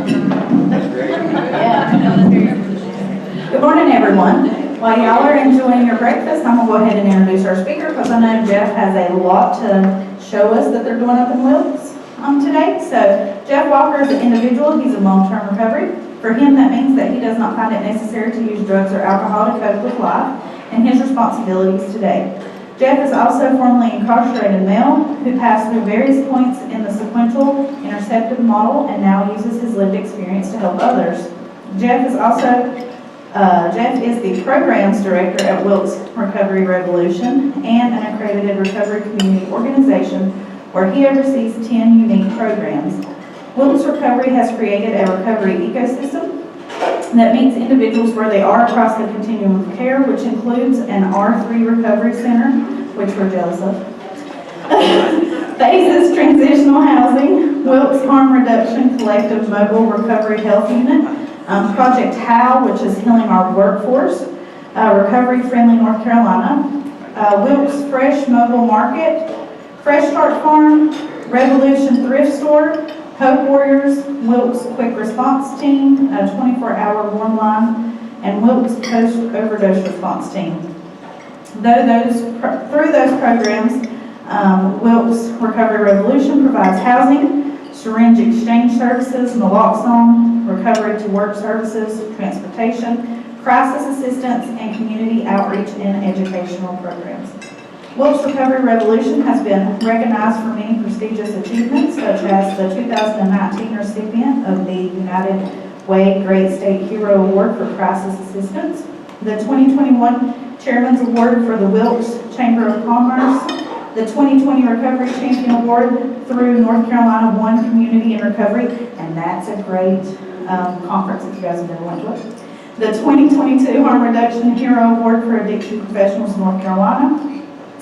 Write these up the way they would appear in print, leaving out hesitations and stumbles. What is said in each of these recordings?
That's great. Yeah. Good morning, everyone. While y'all are enjoying your breakfast, I'm gonna go ahead and introduce our speaker because I know Jeff has a lot to show us that they're doing up in Wilkes today. So Jeff Walker is an individual. He's in long-term recovery. For him, that means that he does not find it necessary to use drugs or alcohol to cope with life and his responsibilities today. Jeff is also a formerly incarcerated male who passed through various points in the sequential interceptive model and now uses his lived experience to help others. Jeff is the programs director at Wilkes Recovery Revolution and an accredited recovery community organization where he oversees 10 unique programs. Wilkes Recovery has created a recovery ecosystem that meets individuals where they are across the continuum of care, which includes an R3 recovery center, which we're jealous of, Phases Transitional Housing, Wilkes Harm Reduction Collective Mobile Recovery Health Unit, Project HOW, which is healing our workforce, Recovery Friendly North Carolina, Wilkes Fresh Mobile Market, Fresh Start Farm, Revolution Thrift Store, Hope Warriors, Wilkes Quick Response Team, a 24-hour warm line, and Wilkes Post Overdose Response Team. Through those programs, Wilkes Recovery Revolution provides housing, syringe exchange services, naloxone, recovery to work services, transportation, crisis assistance, and community outreach and educational programs. Wilkes Recovery Revolution has been recognized for many prestigious achievements, such as the 2019 recipient of the United Way Great State Hero Award for Crisis Assistance, the 2021 Chairman's Award for the Wilkes Chamber of Commerce, the 2020 Recovery Champion Award through North Carolina One Community in Recovery, and that's a great conference if you guys have never went to it. The 2022 Harm Reduction Hero Award for Addiction Professionals in North Carolina,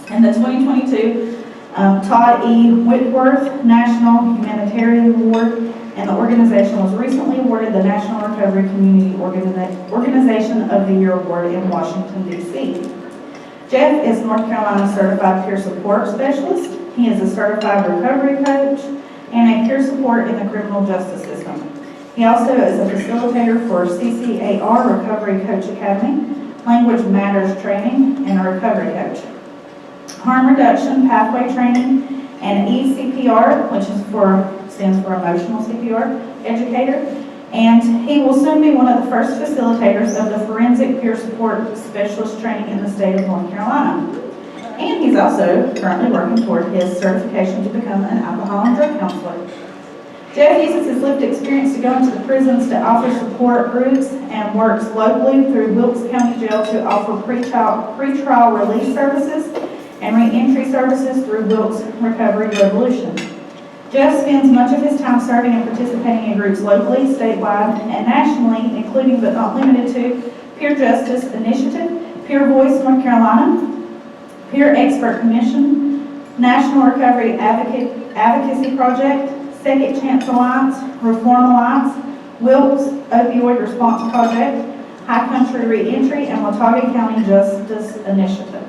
and the 2022 Todd E. Whitworth National Humanitarian Award, and the organization was recently awarded the National Recovery Community Organization of the Year Award in Washington, D.C. Jeff is North Carolina Certified Peer Support Specialist. He is a Certified Recovery Coach and a peer support in the criminal justice system. He also is a facilitator for CCAR Recovery Coach Academy, Language Matters Training, and a recovery coach. Harm Reduction Pathway Training and ECPR, which stands for Emotional CPR Educator, and he will soon be one of the first facilitators of the Forensic Peer Support Specialist Training in the state of North Carolina. And he's also currently working toward his certification to become an alcohol and drug counselor. Jeff uses his lived experience to go into the prisons to offer support groups and works locally through Wilkes County Jail to offer pretrial release services and re-entry services through Wilkes Recovery Revolution. Jeff spends much of his time serving and participating in groups locally, statewide, and nationally, including but not limited to Peer Justice Initiative, Peer Voice North Carolina, Peer Expert Commission, National Recovery Advocacy Project, Second Chance Alliance, Reform Alliance, Wilkes Opioid Response Project, High Country Reentry, and Watauga County Justice Initiative.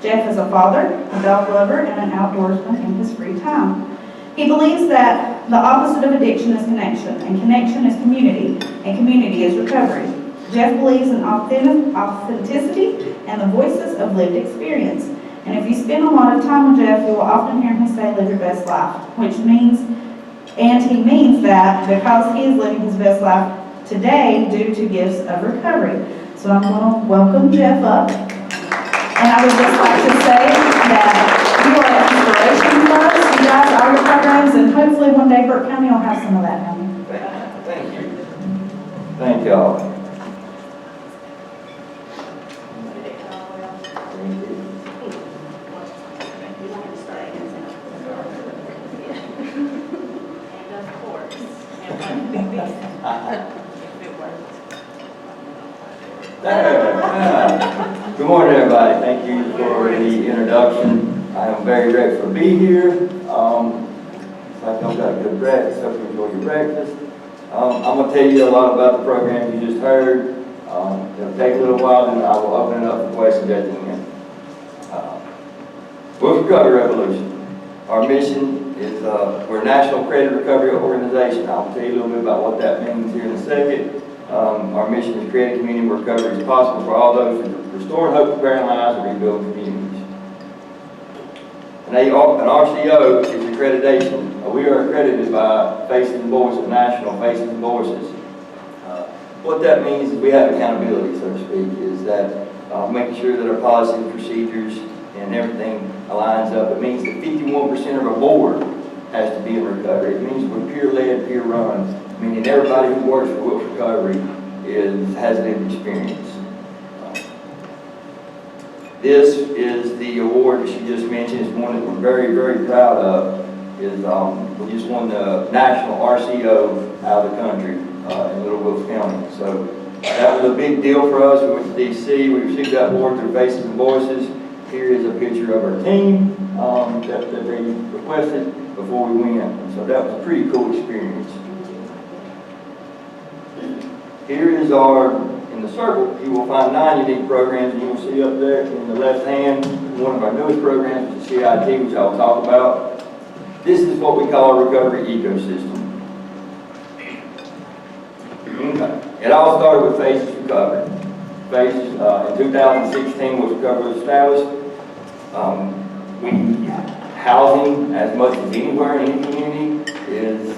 Jeff is a father, a dog lover, and an outdoorsman in his free time. He believes that the opposite of addiction is connection, and connection is community, and community is recovery. Jeff believes in authenticity and the voices of lived experience. And if you spend a lot of time with Jeff, you will often hear him say, live your best life, he means that because he is living his best life today due to gifts of recovery. So I'm going to welcome Jeff up. And I would just like to say that you are an inspiration for us. You guys are your programs, and hopefully one day Burke County will have some of that down here. Thank you. Thank y'all. Good morning, everybody. Thank you for the introduction. I am very grateful to be here. So I know you got a good breakfast. Hope you enjoy your breakfast. I'm going to tell you a lot about the program you just heard. It'll take a little while, and I will open it up for questions at the end. Wilkes Recovery Revolution. Our mission is, we're a national credit recovery organization. I'll tell you a little bit about what that means here in a second. Our mission is to create a community where recovery is possible for all those who restore hope to parent lives and rebuild communities. An RCO is accreditation. We are accredited by Faces and Voices, National Faces and Voices. What that means is we have accountability, so to speak, is that making sure that our policies and procedures and everything aligns up. It means that 51% of our board has to be in recovery. It means we're peer-led, peer-run, meaning everybody who works for Wilkes Recovery has lived experience. This is the award that she just mentioned. It's one that we're very, very proud of. We just won the national RCO out of the country in Little Wilkes County. So that was a big deal for us. We went to DC. We received that award through Faces and Voices. Here is a picture of our team that they requested before we went. So that was a pretty cool experience. Here is in the circle, you will find 9 unique programs, and you will see up there in the left hand, one of our newest programs, which is CIT, which I'll talk about. This is what we call a recovery ecosystem. Okay. It all started with Faces Recovery. Faces, in 2016, Wilkes Recovery was established. Housing, as much as anywhere in any community, is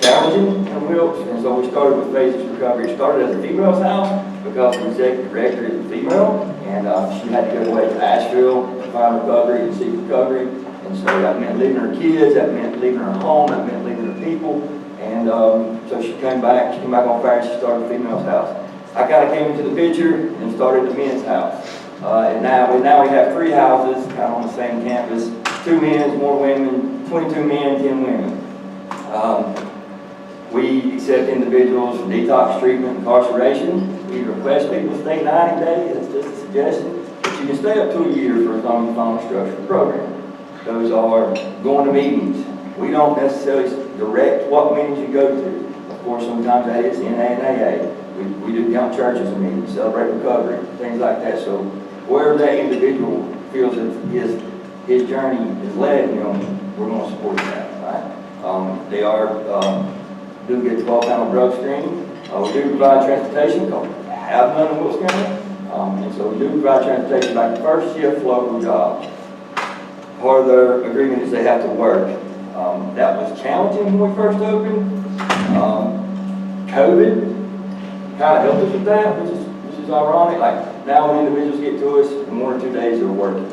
challenging in Wilkes, and so we started with Faces Recovery. It started as a female's house because the executive director is a female, and she had to go away to Asheville to find recovery and seek recovery. And so that meant leaving her kids, that meant leaving her home, that meant leaving her people. And so she came back on fire, and she started a female's house. I kind of came into the picture and started the men's house. And now we have 3 houses kind of on the same campus, 2 men, 1 women, 22 men, 10 women. We accept individuals for detox treatment, incarceration. We request people to stay 90 days, that's just a suggestion. But you can stay up to a year for as long as you follow a structured program. Those are going to meetings. We don't necessarily direct what meetings you go to. Of course, sometimes that is NA and AA. We do count churches and meetings, celebrate recovery, things like that. So wherever that individual feels that his journey is led him, we're going to support that, right? They do get 12-panel drug screening. We do provide transportation because we have none in Wilkes County. And so we do provide transportation back to first shift local jobs. Part of their agreement is they have to work. That was challenging when we first opened. COVID kind of helped us with that, which is ironic. Like now when individuals get to us, in 1 or 2 days they're working.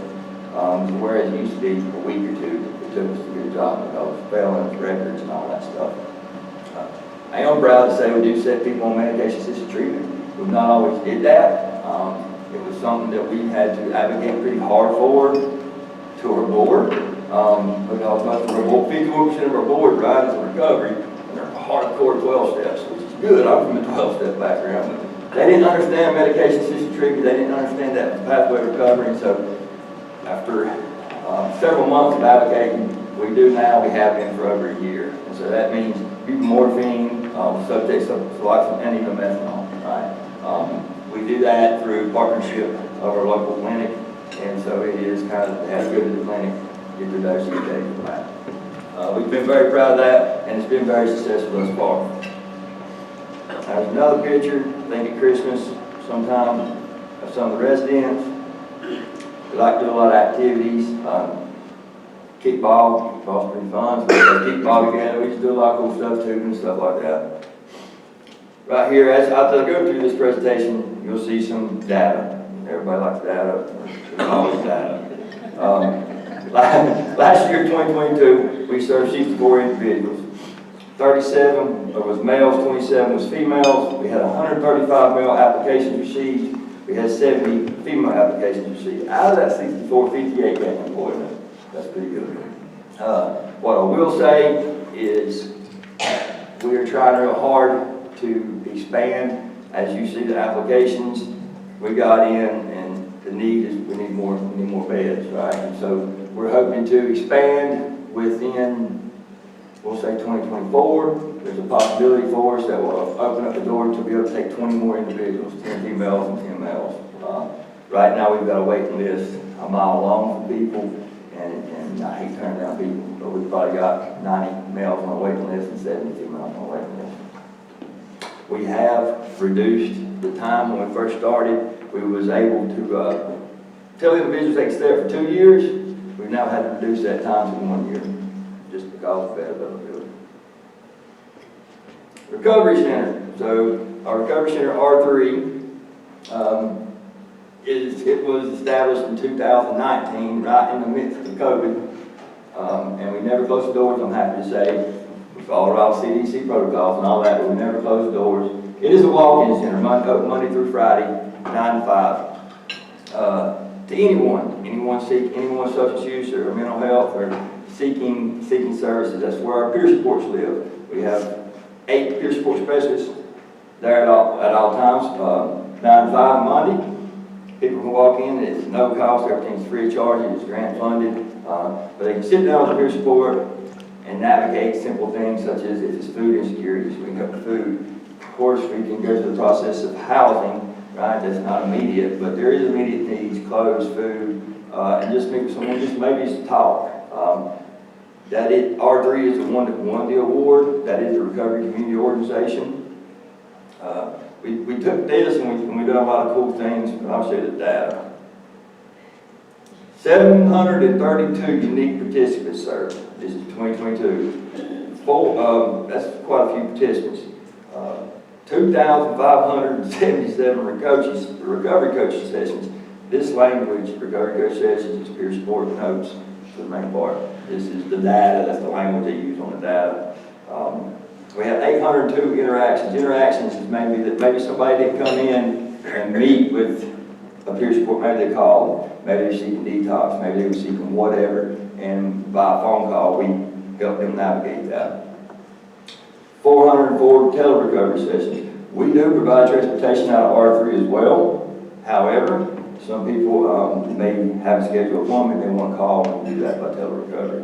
Whereas it used to be a week or 2 it took us to get a job because of felons, records, and all that stuff. I am proud to say we do set people on medication-assisted treatment. We've not always did that. It was something that we had to advocate pretty hard for to our board. Because most of our board, 51% of our board rides in recovery, and they're hardcore 12 steps, which is good. I'm from a 12-step background. But they didn't understand medication-assisted treatment. They didn't understand that pathway of recovery. And so after several months of advocating, we do now, we have been for over a year. And so that means buprenorphine, subjects of Suboxone, and even methanol, right? We do that through partnership of our local clinic. And so it is kind of, they have to go to the clinic, get their dose each day for that. We've been very proud of that, and it's been very successful thus far. There's another picture, I think at Christmas sometime, of some of the residents. We like to do a lot of activities. Kickball's pretty fun, so we play kickball together. We just do a lot of cool stuff too, and stuff like that. Right here, as I go through this presentation, you'll see some data. Everybody likes data. There's always data. Last year, 2022, we served 64 individuals. 37 was males, 27 was females. We had 135 male applications received. We had 70 female applications received. Out of that 64, 58 got employment. That's pretty good. What I will say is we are trying real hard to expand. As you see the applications, we got in, and the need is we need more beds, right? And so we're hoping to expand within, we'll say 2024. There's a possibility for us that will open up the door to be able to take 20 more individuals, 10 females and 10 males. Right now we've got a waiting list a mile long for people, and I hate turning down people, but we've probably got 90 males on the waiting list and 70 females on the waiting list. We have reduced the time. When we first started, we was able to tell individuals they could stay there for 2 years. We've now had to reduce that time to 1 year, just because of that availability. Recovery Center. So our Recovery Center R3 it was established in 2019, right in the midst of COVID, and we never closed the doors. I'm happy to say we followed all CDC protocols and all that, but we never closed the doors. It is a walk-in center, open Monday through Friday, 9 to 5. To anyone seeking substance use or mental health or seeking services. That's where our peer supports live. We have 8 peer support specialists there at all times, 9 to 5 on Monday. People can walk in, it's no cost, everything's free of charge, it's grant funded, but they can sit down with peer support and navigate simple things such as if it's food insecurities, we can help with food. Of course, we can go through the process of housing, right? That's not immediate, but there is immediate needs, clothes, food, and just maybe just talk. R3 is the one that won the award. That is the Recovery Community Organization. We took this and we did a lot of cool things, but I'll show you the data. 732 unique participants served. This is 2022. That's quite a few participants. 2,577 recovery coaching sessions. This language, recovery coach sessions, is peer support notes for the main part. This is the data, that's the language they use on the data. We had 802 interactions. Interactions is maybe somebody didn't come in and meet with a peer support, maybe they called, maybe they're seeking detox, maybe they were seeking whatever, and by a phone call, we helped them navigate that. 404 tele-recovery sessions. We do provide transportation out of R3 as well. However, some people may have a scheduled appointment, they want to call and do that by tele-recovery.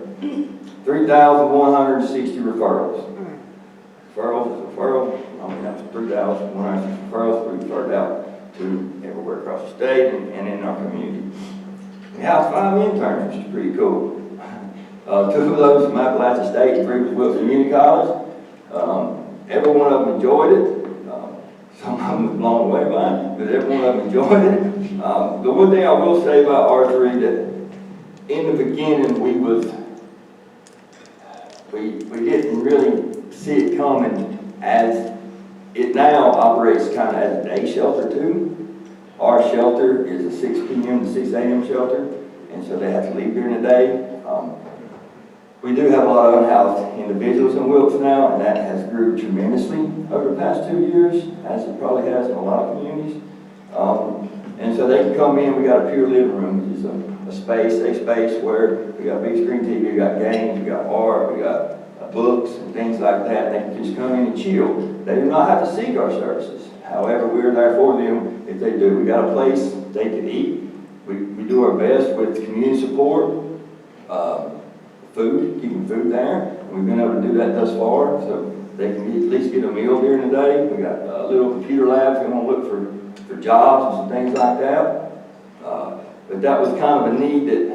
3,160 referrals. Referrals is a referral. That's 3,160 referrals we referred out to everywhere across the state and in our community. We have 5 interns, which is pretty cool. 2 of those from Appalachian State and 3 was Wilkes Community College. Every one of them enjoyed it. Some of them was blown away by it, but every one of them enjoyed it. The one thing I will say about R3 that in the beginning we didn't really see it coming, as it now operates kind of as a day shelter too. Our shelter is a 6 p.m. to 6 a.m. shelter, and so they have to leave during the day. We do have a lot of unhoused individuals in Wilkes now, and that has grew tremendously over the past 2 years, as it probably has in a lot of communities. And so they can come in. We got a pure living room, which is a space where we got big screen TV, we got games, we got art, we got books and things like that. They can just come in and chill. They do not have to seek our services. However, we're there for them if they do. We got a place they can eat. We do our best with community support, food, keeping food there. And we've been able to do that thus far, so they can at least get a meal during the day. We got a little computer labs. We want to look for jobs and some things like that. But that was kind of a need that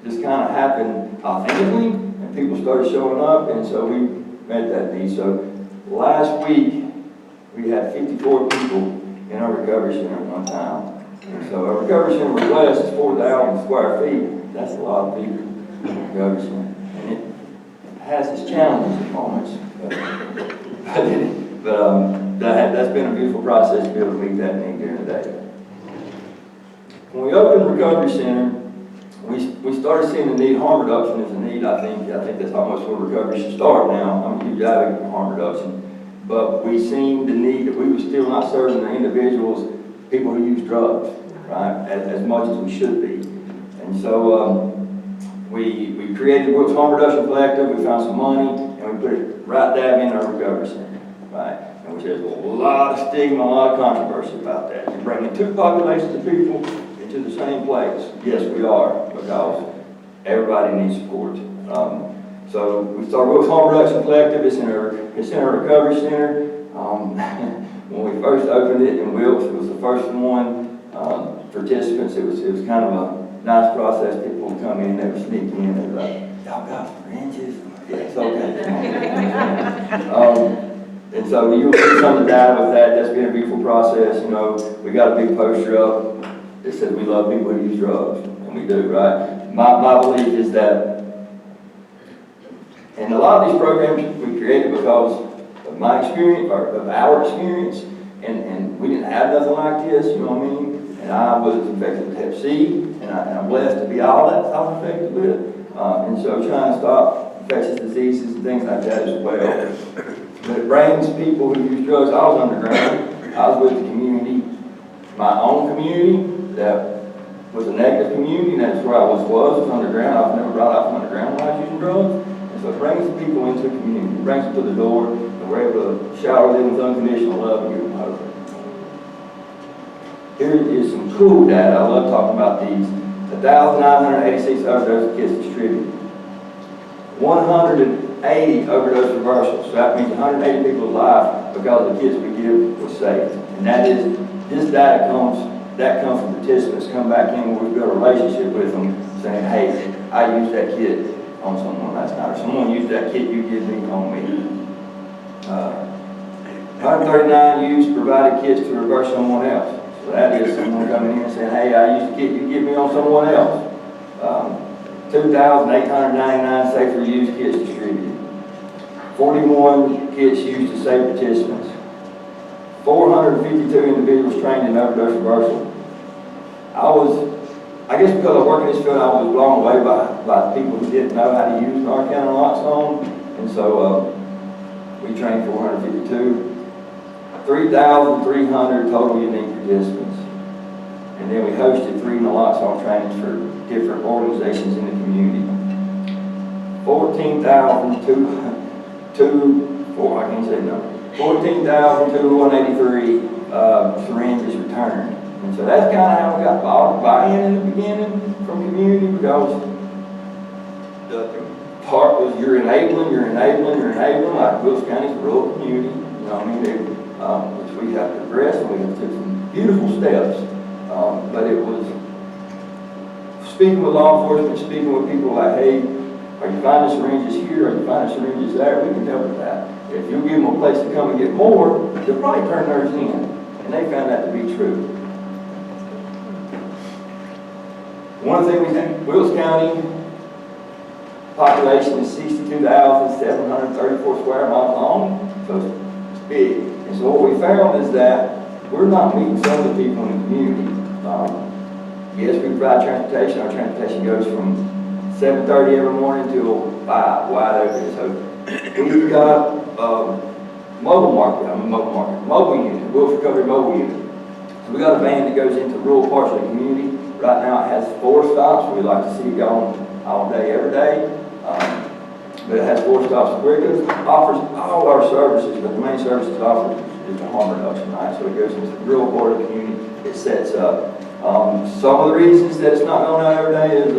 just kind of happened authentically, and people started showing up, and so we met that need. So last week, we had 54 people in our recovery center at one time. And so our recovery center request is 4,000 square feet. That's a lot of people in the recovery center. And it has its challenges at moments. That's been a beautiful process to be able to meet that need during the day. When we opened the recovery center, we started seeing the need. Harm reduction is a need. I think that's almost where recovery should start now. I'm a huge advocate for harm reduction. But we seen the need that we were still not serving the individuals, people who use drugs, right, as much as we should be. And so we created Wilkes Harm Reduction Collective. We found some money, and we put it right dab in our recovery center, right? And which there's a lot of stigma, a lot of controversy about that. You're bringing 2 populations of people into the same place. Yes, we are, because everybody needs support. So we started Wilkes Harm Reduction Collective. It's in our recovery center. When we first opened it in Wilkes, it was the first one. Participants, it was kind of nice process. People would come in, they would sneak in, they were like, y'all got syringes? Yeah, it's okay. And so you'll see some of the data with that. That's been a beautiful process. You know, we got a big poster up that says we love people who use drugs, and we do, right? My belief is that, and a lot of these programs we created because of my experience, or of our experience, and we didn't have nothing like this, you know what I mean? And I was infected with Hep C, and I'm blessed to be all that I was infected with. And so trying to stop infectious diseases and things like that as well. But it brings people who use drugs. I was underground. I was with the community, my own community, that was a negative community, and that's where I was underground. I was never brought out from underground when I was using drugs. And so it brings people into the community. It brings them to the door, and we're able to shower them with unconditional love and give them hope. Here is some cool data. I love talking about these. 1,986 overdose kits distributed. 180 overdose reversals. So that means 180 people's lives because the kits we give was saved. And this data comes from participants come back in when we build a relationship with them, saying, hey, I used that kit on someone last night, or someone used that kit you give me on me. 139 used provided kits to reverse someone else. So that is someone coming in and saying, hey, I used a kit you give me on someone else. 2,899 safer used kits distributed. 41 kits used to save participants. 452 individuals trained in overdose reversal. I guess because I work in this field, I was blown away by people who didn't know how to use Narcan and naloxone. And so we trained 452. 3,300 total unique participants. And then we hosted 3 naloxone trainings for different organizations in the community. 14,283 syringes returned. And so that's kind of how we got buy-in in the beginning from community, because the part was you're enabling, like Wilkes County's a rural community, you know what I mean? Which we have progressed, and we have took some beautiful steps. But it was speaking with law enforcement, speaking with people like, hey, are you finding syringes here? Are you finding syringes there? We can help with that. If you give them a place to come and get more, they'll probably turn theirs in. And they found that to be true. One thing we think, Wilkes County population is 62,734 square miles long, so it's big. And so what we found is that we're not meeting some of the people in the community. Yes, we provide transportation. Our transportation goes from 7:30 every morning till 5, wide open. So we've got mobile unit, Wilkes Recovery Mobile Unit. So we got a van that goes into rural parts of the community. Right now it has 4 stops. We'd like to see it going all day, every day. But it has 4 stops. Where it goes, offers all our services, but the main services offered is the harm reduction, right? So it goes into the rural part of the community. It sets up. Some of the reasons that it's not going out every day is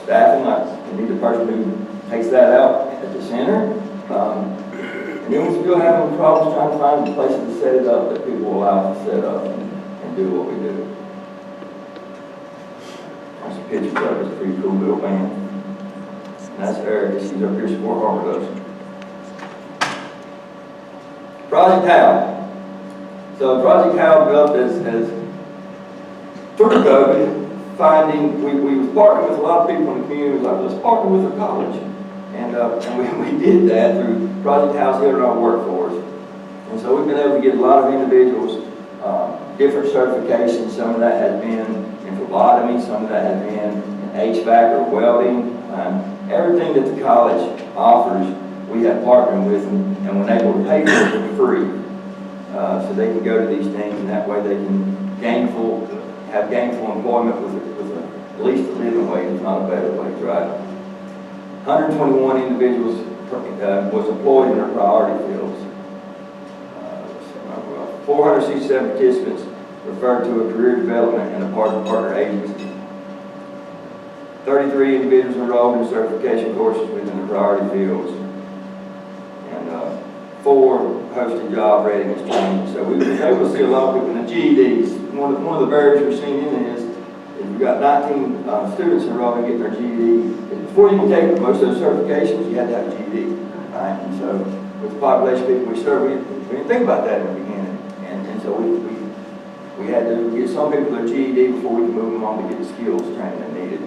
staffing, like we need a person who takes that out at the center. And then we're still having problems trying to find places to set it up that people will allow us to set up and do what we do. There's a picture of it. It's a pretty cool little van. And that's Eric. He's up here support harm reduction. Project HOW. So Project HOW developed as through COVID, we was partnering with a lot of people in the community. We was like, let's partner with a college. And we did that through Project HOW's here in our workforce. And so we've been able to get a lot of individuals, different certifications. Some of that has been in phlebotomy, some of that has been in HVAC or welding. Everything that the college offers, we have partnered with them, and we're able to pay for it for free. So they can go to these things, and that way they can have gainful employment with at least a living wage, if not a better wage, right? 121 individuals was employed in their priority fields. 467 participants referred to a career development and a partner agency. 33 individuals enrolled in certification courses within the priority fields. And 4 hosted job readiness training. So we were able to see a lot of people in the GEDs. One of the barriers we're seeing in is we've got 19 students enrolled in getting their GED. Before you can take most of those certifications, you had to have a GED, right? And so with the population of people we serve, we didn't think about that in the beginning. And so we had to get some people their GED before we could move them on to get the skills training they needed.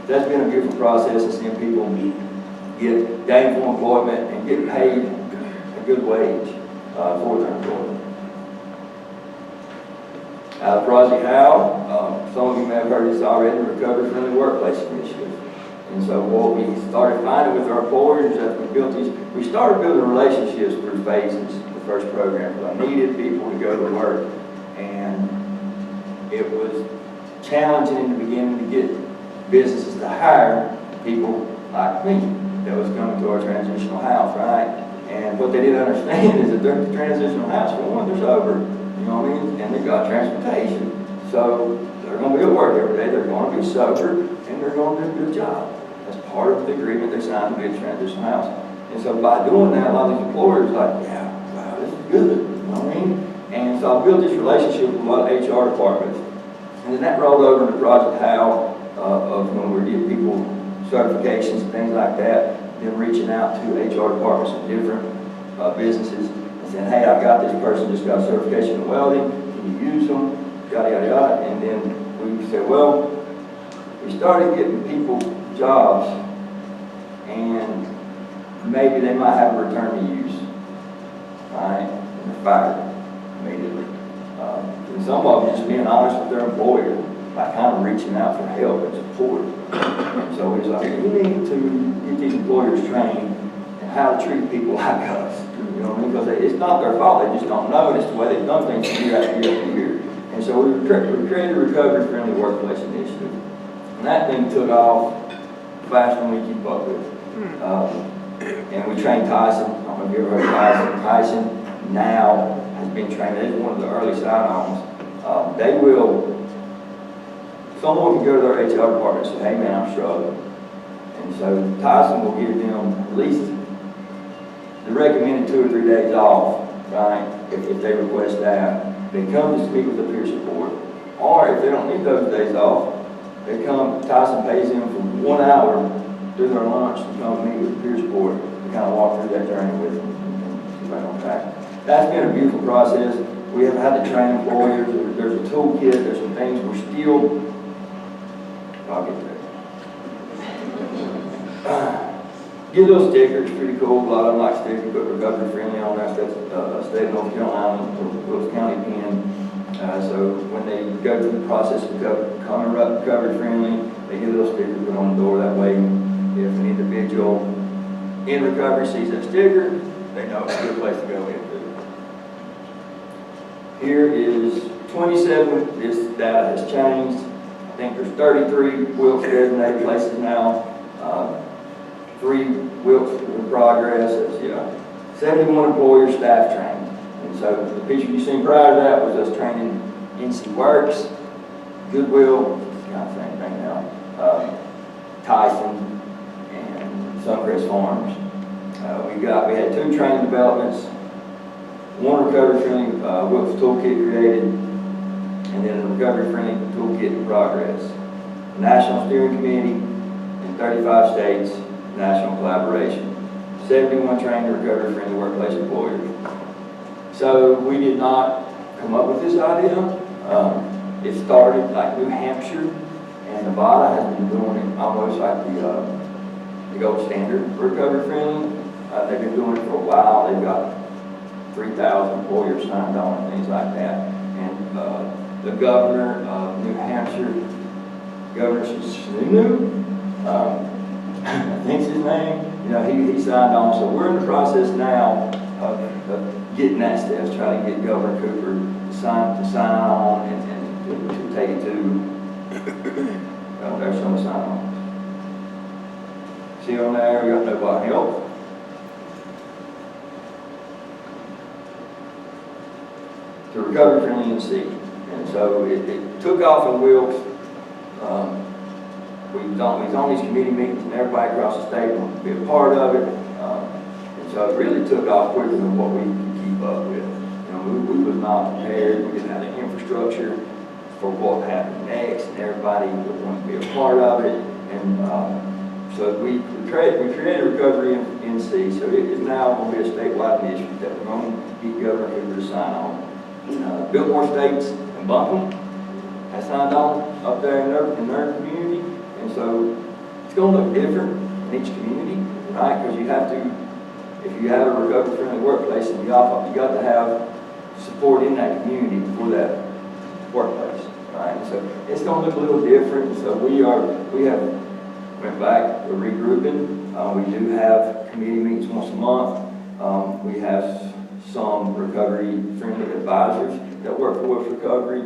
That's been a beautiful process, and seeing people get gainful employment and get paid a good wage for their employment. Project HOW, some of you may have heard this already, the Recovery Friendly Workplace Initiative. And so what we started finding with our employers as we started building relationships through phases, the first program, because I needed people to go to work. And it was challenging in the beginning to get businesses to hire people like me that was coming to our transitional house, right? And what they didn't understand is that their transitional house, for one, they're sober, you know what I mean? And they've got transportation. So they're going to be at work every day, they're going to be sober, and they're going to do a good job. That's part of the agreement they signed to be a transitional house. And so by doing that, a lot of these employers are like, yeah, wow, this is good, you know what I mean? And so I built this relationship with a lot of HR departments. And then that rolled over into Project HOW of when we give people certifications and things like that, then reaching out to HR departments of different businesses and saying, hey, I got this person just got certification in welding, can you use them, yada, yada, yada. And then we said, well, we started getting people jobs and maybe they might have a return to use, right? And they're fired immediately. And some of them just being honest with their employer by kind of reaching out for help and support. And so it's like, we need to get these employers trained in how to treat people like us. You know what I mean? Because it's not their fault, they just don't know, and it's the way they've done things year after year after year. And so we created a Recovery Friendly Workplace Initiative. And that thing took off faster than we keep up with. And we trained Tyson. I don't know if you ever heard of Tyson. Tyson now has been trained. They're one of the early sign-ons. They will, someone can go to their HR department and say, hey man, I'm struggling. And so Tyson will give them at least the recommended 2 or 3 days off, right, if they request that. They come to speak with the peer support. Or if they don't need those days off, they come, Tyson pays them for 1 hour through their lunch to come meet with the peer support to kind of walk through that journey with them and keep right on track. That's been a beautiful process. We have had to train employers. There's a toolkit. There's some things we're still, I'll get there. Get those stickers, pretty cool. A lot of them like stickers, but recovery friendly on that. That's state of North Carolina, Wilkes County pen. So when they go through the process of becoming recovery friendly, they get a little sticker put on the door. That way, if an individual in recovery sees that sticker, they know it's a good place to go into. Here is 27. This data has changed. I think there's 33 Wilkes designated places now. 3 Wilkes in progress. 71 employers staff trained. And so the picture you seen prior to that was us training NC Works, Goodwill, kind of same thing now, Tyson, and Suncrest Farms. We had 2 training developments, 1 recovery friendly Wilkes toolkit created, and then a recovery friendly toolkit in progress. The National Steering Committee in 35 states, national collaboration. 71 trained recovery friendly workplace employers. So we did not come up with this idea. It started like New Hampshire and Nevada has been doing it almost like the gold standard for recovery friendly. They've been doing it for a while. They've got 3,000 employers signed on and things like that. And the governor of New Hampshire, Governor Sununu, I think's his name, he signed on. So we're in the process now of getting that steps, trying to get Governor Cooper to sign on and to take it to, there's some sign on. See on there, we got nobody help. To recovery friendly NC. And so it took off in Wilkes. We've on these committee meetings and everybody across the state wants to be a part of it. And so it really took off quicker than what we could keep up with. We was not prepared. We didn't have the infrastructure for what happened next, and everybody would want to be a part of it. And so we created Recovery NC, so it is now going to be a statewide initiative that we're going to get Governor Hoover to sign on. Biltmore States and Buncombe has signed on up there in their community, and so it's going to look different in each community, right? Because you have to, if you have a recovery-friendly workplace, and you got to have support in that community for that workplace, right? So it's going to look a little different. So we have went back, we're regrouping. We do have committee meetings once a month. We have some recovery-friendly advisors that work for Wilkes Recovery.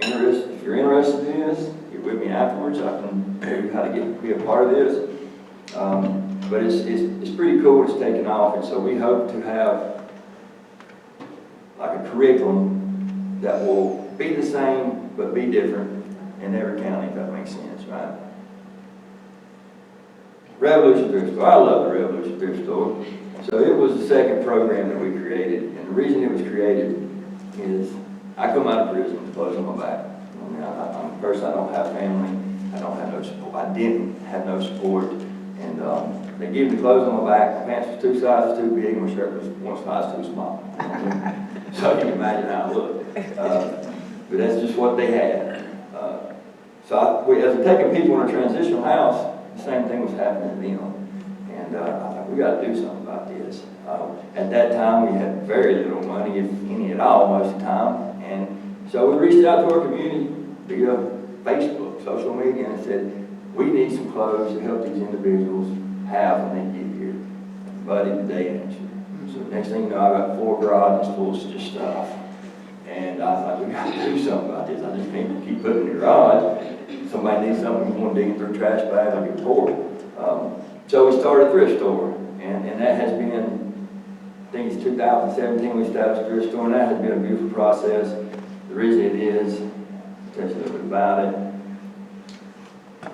If you're interested in this, get with me afterwards. I can tell you how to be a part of this. But it's pretty cool. It's taken off, and so we hope to have like a curriculum that will be the same but be different in every county, if that makes sense, right? Revolution Thrift Store. I love the Revolution Thrift Store. So it was the second program that we created, and the reason it was created is I come out of prison with clothes on my back. I mean, I'm a person, I don't have family, I don't have no support. I didn't have no support, and they gave me clothes on my back. My pants was 2 sizes too big, my shirt was 1 size too small. So you can imagine how I looked. But that's just what they had. As we're taking people in a transitional house, the same thing was happening to them. And I thought, we got to do something about this. At that time, we had very little money, if any at all, most of the time. And so we reached out to our community via Facebook, social media, and said, we need some clothes to help these individuals have when they get here. Buddy, the day answered. So next thing you know, I got 4 garages full of just stuff. And I thought, we got to do something about this. I just can't keep putting in the garage. Somebody needs something, we want to dig through a trash bag, I get poured. So we started a thrift store, and that has been, I think it's 2017 we established a thrift store, and that has been a beautiful process. The reason it is, I'll tell you a little bit about it,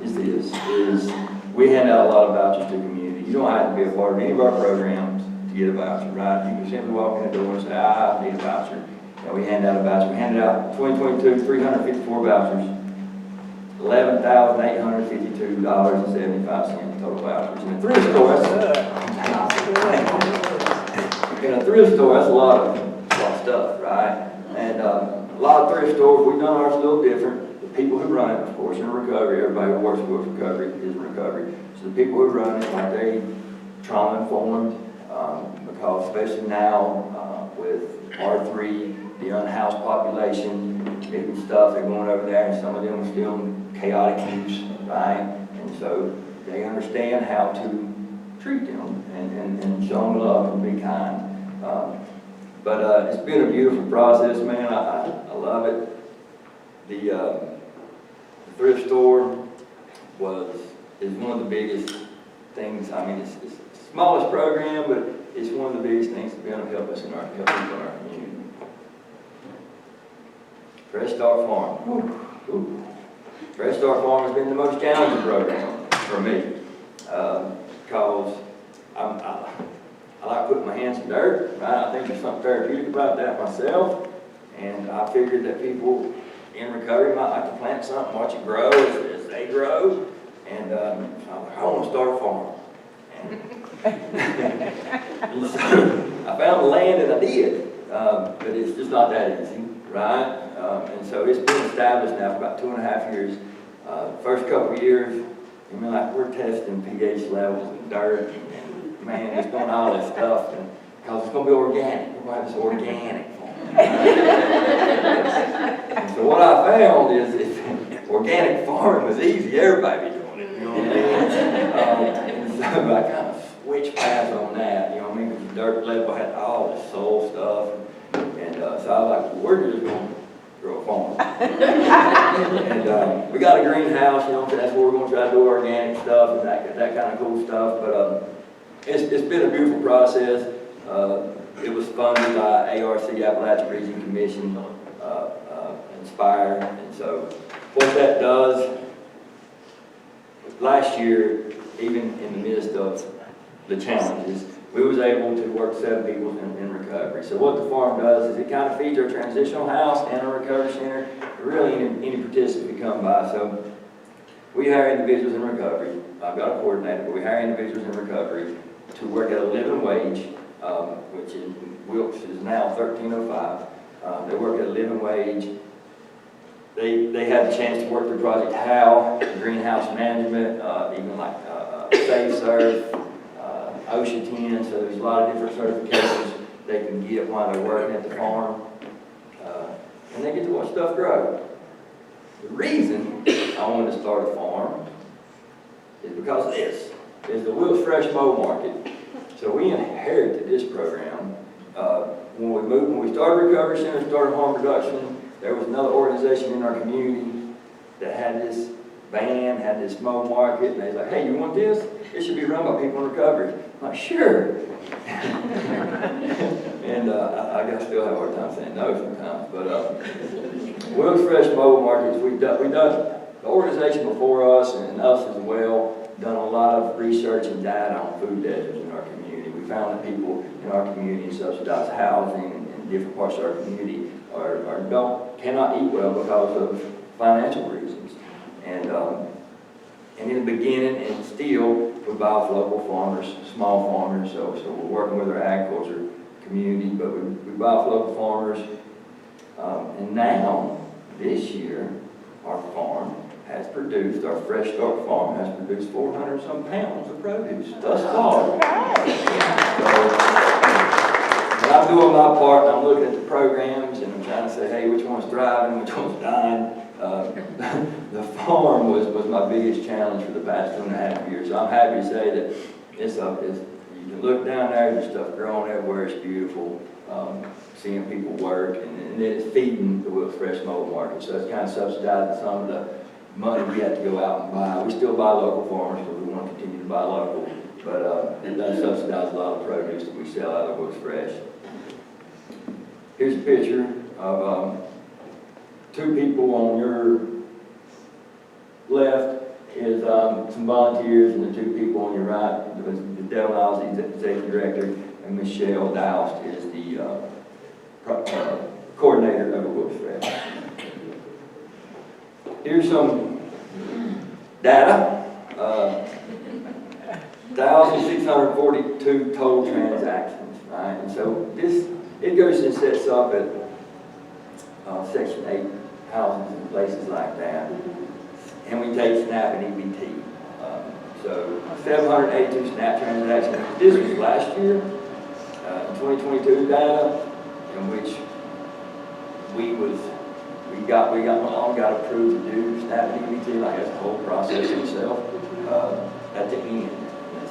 is we hand out a lot of vouchers to the community. You don't have to be a part of any of our programs to get a voucher, right? You can simply walk in the door and say, I need a voucher. And we hand out a voucher. We handed out 2022, 354 vouchers. $11,852.75 total vouchers. In a thrift store, that's a lot of stuff, right? And a lot of thrift stores, we've done ours a little different. The people who run it, of course, in recovery, everybody who works with recovery is in recovery. So the people who run it, like they trauma informed, because especially now with R3, the unhoused population, maybe stuff, they're going over there, and some of them are still in chaotic use, right? And so they understand how to treat them and show them love and be kind. But it's been a beautiful process, man. I love it. The thrift store is one of the biggest things. I mean, it's the smallest program, but it's one of the biggest things to be able to help us in our community. Fresh Start Farm. Fresh Start Farm has been the most challenging program for me because I like putting my hands in dirt, right? I think there's something therapeutic about that myself, and I figured that people in recovery might like to plant something, watch it grow as they grow, and I was like, I want to start a farm. And so I found the land and I did, but it's just not that easy, right? And so it's been established now for about 2.5 years. First couple of years, I mean, like we're testing pH levels and dirt, and man, it's doing all this stuff, and because it's going to be organic. We're going to have this organic farm. And so what I found is if organic farming was easy, everybody be doing it. You know what I mean? And so I kind of switched paths on that. You know what I mean? Because the dirt level had all this soil stuff, and so I was like, well, we're just going to grow a farm. And we got a greenhouse, you know, that's where we're going to try to do organic stuff and that kind of cool stuff. But it's been a beautiful process. It was funded by ARC, Appalachian Region Commission, Inspire. And so what that does, last year, even in the midst of the challenges, we was able to work 7 people in recovery. So what the farm does is it kind of feeds our transitional house and our recovery center, really any participant come by. So we hire individuals in recovery. I've got a coordinator, but we hire individuals in recovery to work at a living wage, which in Wilkes is now $13.05. They work at a living wage. They have the chance to work through Project HOW, greenhouse management, even like Safe Surf, OSHA 10, so there's a lot of different certifications they can get while they're working at the farm. And they get to watch stuff grow. The reason I wanted to start a farm is because this is the Wilkes Fresh Mow Market. So we inherited this program. When we started Recovery Center, started harm reduction, there was another organization in our community that had this van, had this mow market, and they was like, hey, you want this? It should be run by people in recovery. I'm like, sure. And I still have a hard time saying no sometimes, but Wilkes Fresh Mow Markets, we've done, the organization before us and us as well, done a lot of research and data on food deserts in our community. We found that people in our community in subsidized housing and different parts of our community cannot eat well because of financial reasons. And in the beginning, and still, we buy off local farmers, small farmers, so we're working with our agriculture community, but we buy off local farmers. And now, this year, our farm has produced, our Fresh Start farm has produced 400 some pounds of produce thus far. So, I'm doing my part, and I'm looking at the programs, and I'm trying to say, hey, which one's thriving, which one's dying. The farm was my biggest challenge for the past 2.5 years. So I'm happy to say that you can look down there, there's stuff growing everywhere, it's beautiful. Seeing people work, and it's feeding the Wilkes Fresh Mow Market. So it's kind of subsidizing some of the money we have to go out and buy. We still buy local farmers because we want to continue to buy local, but it does subsidize a lot of produce that we sell out of Wilkes Fresh. Here's a picture of 2 people on your left is some volunteers, and the 2 people on your right, the Devil Isles Executive Director, and Michelle Doust is the coordinator of Wilkes Fresh. Here's some data. 1,642 total transactions, right? And so it goes and sets up at Section 8 houses and places like that. And we take SNAP and EBT. So 782 SNAP transactions. This was last year, 2022 data, in which we got approved to do SNAP and EBT, like that's the whole process itself, at the end.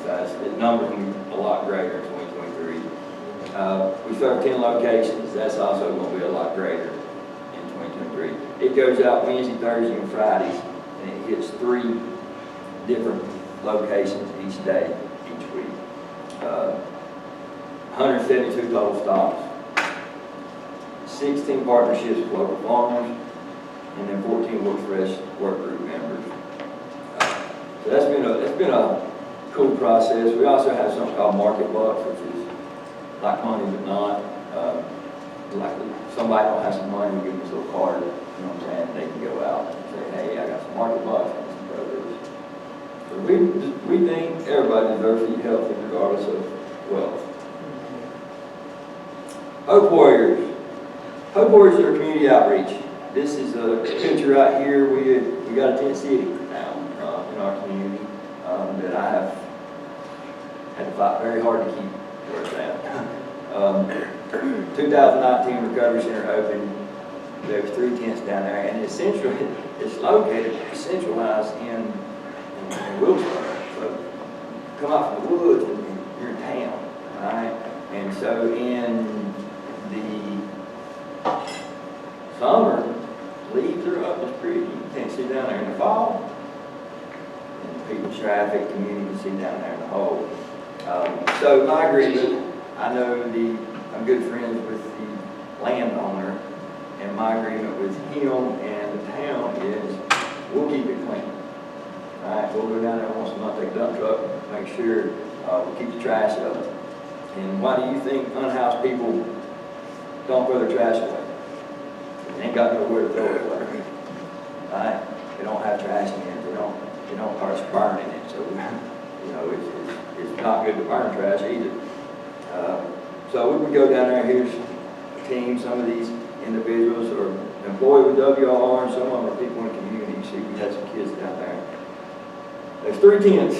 The number can be a lot greater in 2023. We serve 10 locations, that's also going to be a lot greater in 2023. It goes out Wednesday, Thursday, and Fridays, and it hits 3 different locations each day, each week. 172 total stops, 16 partnerships with local farmers, and then 14 Wilkes Fresh work group members. So that's been a cool process. We also have something called Market Bucks, which is like money but not. Like somebody don't have some money, we give them this little card, you know what I'm saying, and they can go out and say, hey, I got some Market Bucks and some produce. So we think everybody deserves to eat healthy regardless of wealth. Hope Warriors. Hope Warriors are community outreach. This is a picture right here. We got a tent city now in our community that I have had to fight very hard to keep where it's at. 2019 Recovery Center opened. There's 3 tents down there, and it's located centralized in Wilkesboro. So come out from the woods and you're in town, right? And so in the summer, leaves are up, it's pretty. You can't see down there in the fall. And people, traffic, community can see down there in the hole. So my agreement, I'm good friends with the landowner, and my agreement with him and the town is we'll keep it clean. All right, we'll go down there once a month, take a dump truck, make sure we keep the trash up. And why do you think unhoused people don't throw their trash away? They ain't got nowhere to throw it away. Right? They don't have trash cans. They don't start burning it. So, it's not good to burn trash either. So we would go down there. Here's a team. Some of these individuals are employed with WR, and some of them are people in the community. You see, we had some kids down there. There's 3 tents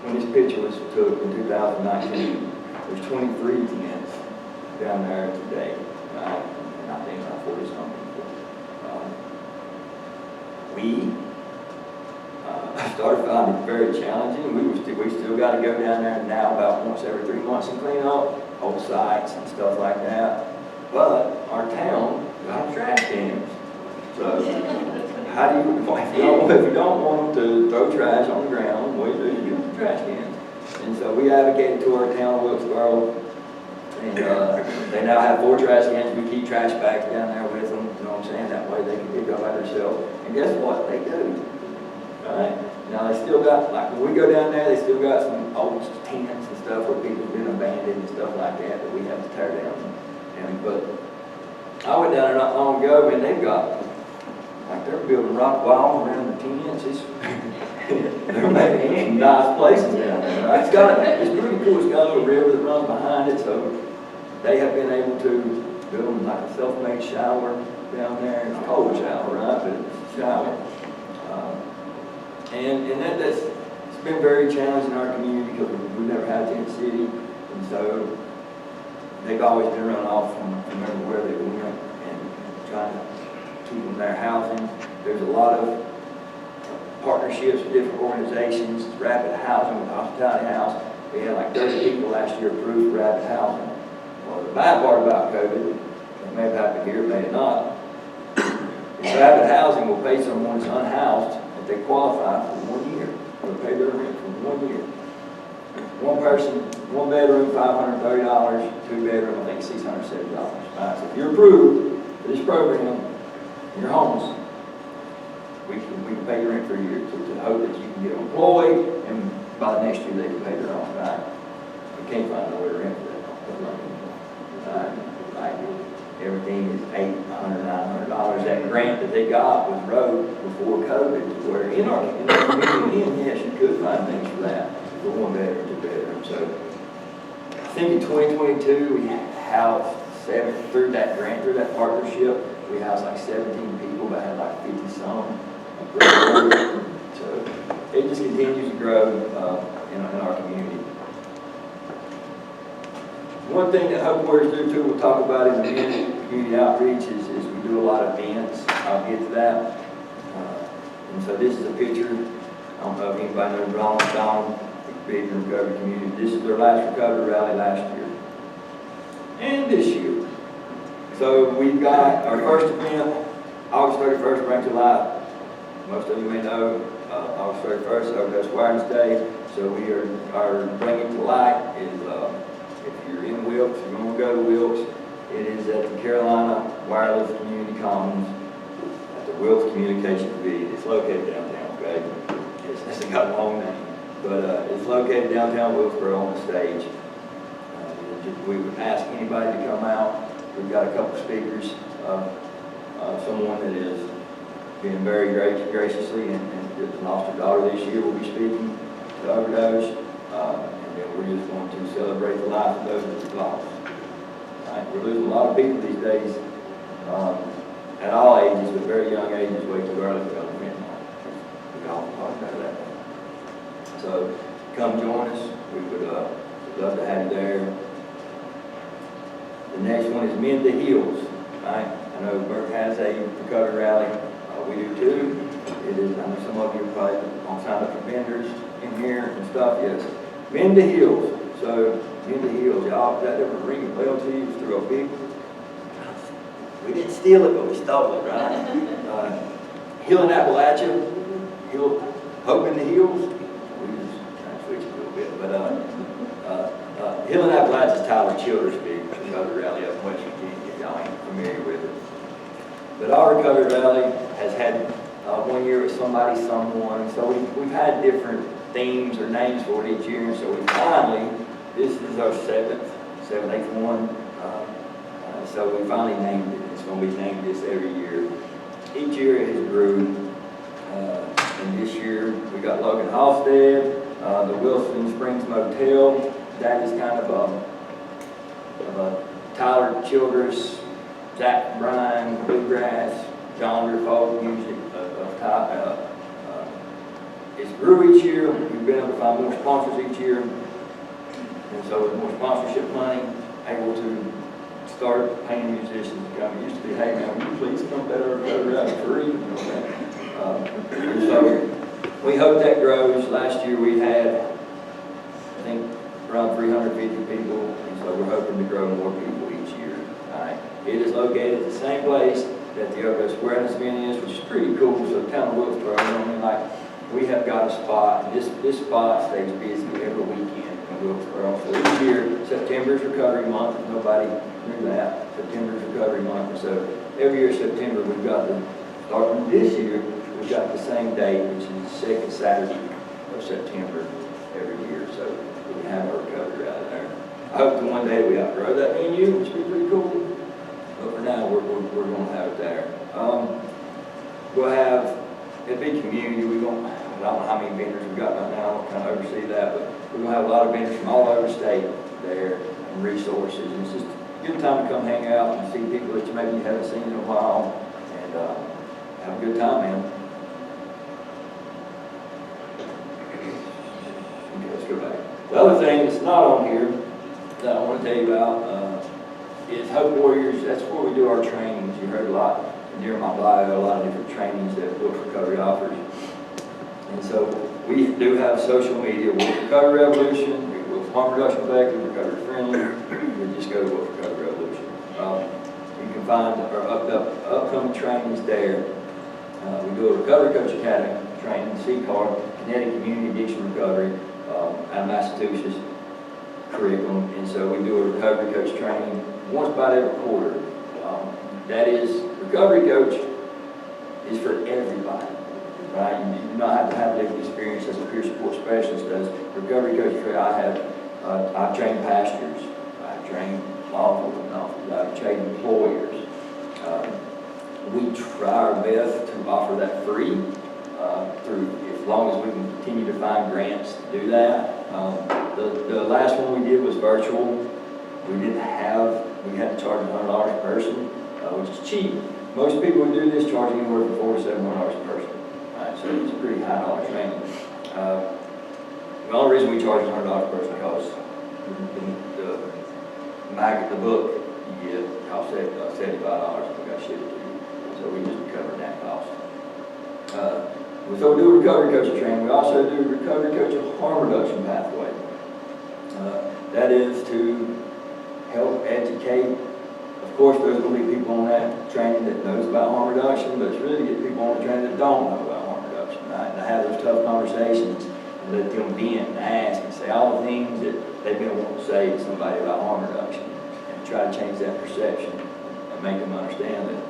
when this picture was took in 2019. There's 23 tents down there today. Right? And I think about 40 something. We started finding it very challenging. We still got to go down there now about once every 3 months and clean up old sites and stuff like that. But our town got trash cans. So how do you, if you don't want them to throw trash on the ground, what do you do? You give them trash cans. And so we advocated to our town, Wilkesboro, and they now have 4 trash cans. We keep trash bags down there with them, you know what I'm saying? That way they can pick up by themselves. And guess what? They do. Right? Now they still got, like when we go down there, they still got some old tents and stuff where people have been abandoned and stuff like that we have to tear down. But I went down there not long ago, and they've got, like they're building rock walls around the tents. They're making some nice places down there. Right? It's pretty cool. It's got a little river that runs behind it, so they have been able to build like a self-made shower down there. It's a cold shower, right? But it's a shower. And that's it's been very challenging in our community because we've never had a tent city, and so they've always been run off from everywhere they went and trying to keep them their housing. There's a lot of partnerships with different organizations, Rapid Housing with Hospitality House. We had like 30 people last year approved for Rapid Housing. Well, the bad part about COVID, it may have happened here, it may not, is Rapid Housing will pay someone who's unhoused if they qualify for 1 year. They'll pay their rent for 1 year. One person, 1 bedroom, $530, 2 bedroom, I think $670. Right? So if you're approved for this program and you're homeless, we can pay your rent for a year to hope that you can get employed, and by the next year they can pay their own. Right? We can't find nowhere to rent for that. Like everything is $800, $900. That grant that they got was wrote before COVID, where in our community, yes, you could find things for that. For 1 bedroom, 2 bedroom. So I think in 2022 we housed through that grant, through that partnership, we housed like 17 people, but had like 50 some. So it just continues to grow in our community. One thing that Hope Warriors do too, we'll talk about in a minute, community outreach, is we do a lot of events. I'll get to that. And so this is a picture. I don't know if anybody knows Ronald Don. Big recovery community. This is their last recovery rally last year. And this year. So we've got our first event, August 31st, Bring to Life. Most of you may know August 31st, Overdose Awareness Day. So we are Bringing to Light is, if you're in Wilkes, you're going to go to Wilkes, it is at the Carolina Wireless Community Commons at the Wilkes Communication Pavilion. It's located downtown, okay? It's got a long name. But it's located downtown Wilkesboro on the stage. We would ask anybody to come out. We've got a couple speakers. Someone that is being very graciously and lost her daughter this year will be speaking to overdose. And then we're just going to celebrate the life of those that we've lost. Right? We're losing a lot of people these days at all ages, but very young ages, way too early to go to fentanyl. We all talk about that. So come join us. We would love to have you there. The next one is Mend the Heels. Right? I know Bert has a recovery rally. We do too. It is, I know some of you are probably on sign up for vendors in here and stuff. Yes. Mend the Heels. So Mend the Heels, y'all, that ever ring a bell to you through a big? We didn't steal it, but we stole it, right? Healing Appalachia. Hope in the Hills. But Healing Appalachia is Tyler Childers' big recovery rally up in West Virginia, if y'all ain't familiar with it. But our recovery rally has had 1 year with somebody, someone, so we've had different themes or names for it each year, and so we finally, this is our seventh 781. So we finally named it. It's going to be named this every year. Each year it has grew. And this year we got Logan Halstead, the Wilson Springs Motel. That is kind of a Tyler Childress, Zach Bryan, bluegrass, genre, folk music of type. It's grew each year. We've been able to find more sponsors each year. And so with more sponsorship money, able to start paying musicians to come. It used to be, hey man, will you please come better out free? You know, and so we hope that grows. Last year we had, I think, around 350 people, and so we're hoping to grow more people each year. Right? It is located at the same place that the Overdose Awareness event is, which is pretty cool. So town of Wilkesboro, I mean, like, we have got a spot, and this spot stays busy every weekend in Wilkesboro. So each year, September is Recovery Month. If nobody knew that, September is Recovery Month. And so every year September, we've got the, starting this year, we've got the same date, which is the second Saturday of September every year. So we can have our recovery out there. I hope that one day we outgrow that venue, which would be pretty cool. But for now, we're going to have it there. We'll have, it'll be community. I don't know how many vendors we've got right now. I'll kind of oversee that, but we're going to have a lot of vendors from all over the state there and resources. And it's just a good time to come hang out and see people that you maybe haven't seen in a while and have a good time, man. Okay, let's go back. The other thing that's not on here that I want to tell you about is Hope Warriors. That's where we do our trainings. You heard a lot during my bio, a lot of different trainings that Wilkes Recovery offers. And so we do have social media, Wilkes Recovery Revolution, Wilkes Harm Reduction Collective, Recovery Friendly. You just go to Wilkes Recovery Revolution. You can find our upcoming trainings there. We do a Recovery Coach Academy training, CCAR, Kinetic Community Addiction Recovery, out of Massachusetts curriculum. And so we do a Recovery Coach training once about every quarter. That is, Recovery Coach is for everybody. Right? You do not have to have lived experience as a peer support specialist does. Recovery Coach, I've trained pastors, I've trained law enforcement officers, I've trained employers. We try our best to offer that free as long as we can continue to find grants to do that. The last one we did was virtual. We had to charge $100 a person, which is cheap. Most people who do this charge anywhere from $400 to $700 a person. So it's a pretty high dollar training. The only reason we charge $100 per person because the book you get costs $75. We got shipped to you. So we just cover that cost. So we do a Recovery Coach training. We also do Recovery Coach Harm Reduction Pathway. That is to help educate. Of course, there's going to be people on that training that knows about harm reduction, but it's really to get people on the training that don't know about harm reduction, right? And to have those tough conversations and let them vent and ask and say all the things that they've been wanting to say to somebody about harm reduction and try to change that perception and make them understand that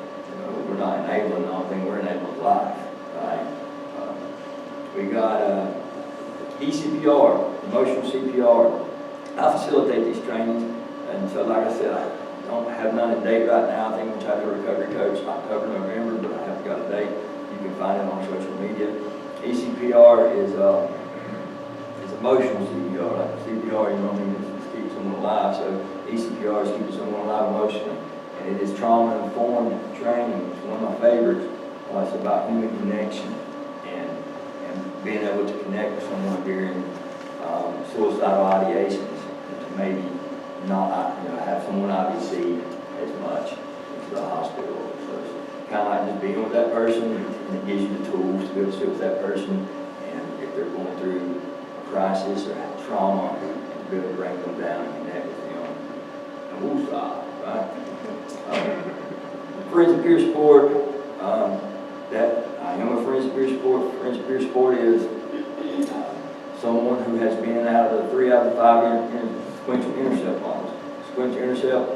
we're not enabling the only thing, we're enabling life, right? We got ECPR, emotional CPR. I facilitate these trainings, and so like I said, I don't have none in date right now. I think we'll try to do a Recovery Coach October, November, but I haven't got a date. You can find it on social media. ECPR is emotional CPR. Like CPR, you know what I mean, it's keep someone alive. So ECPR is keeping someone alive emotionally. And it is trauma-informed training. It's one of my favorites. It's about human connection and being able to connect with someone during suicidal ideations and to maybe not have someone IBC as much into the hospital. So it's kind of like just being with that person, and it gives you the tools to be able to sit with that person, and if they're going through a crisis or have trauma, to be able to bring them down and connect with them. And we'll stop, right? Forensic peer support, I am a forensic peer support. Forensic peer support is someone who has been out of the 3 out of the 5 sequential intercept laws. Sequential intercept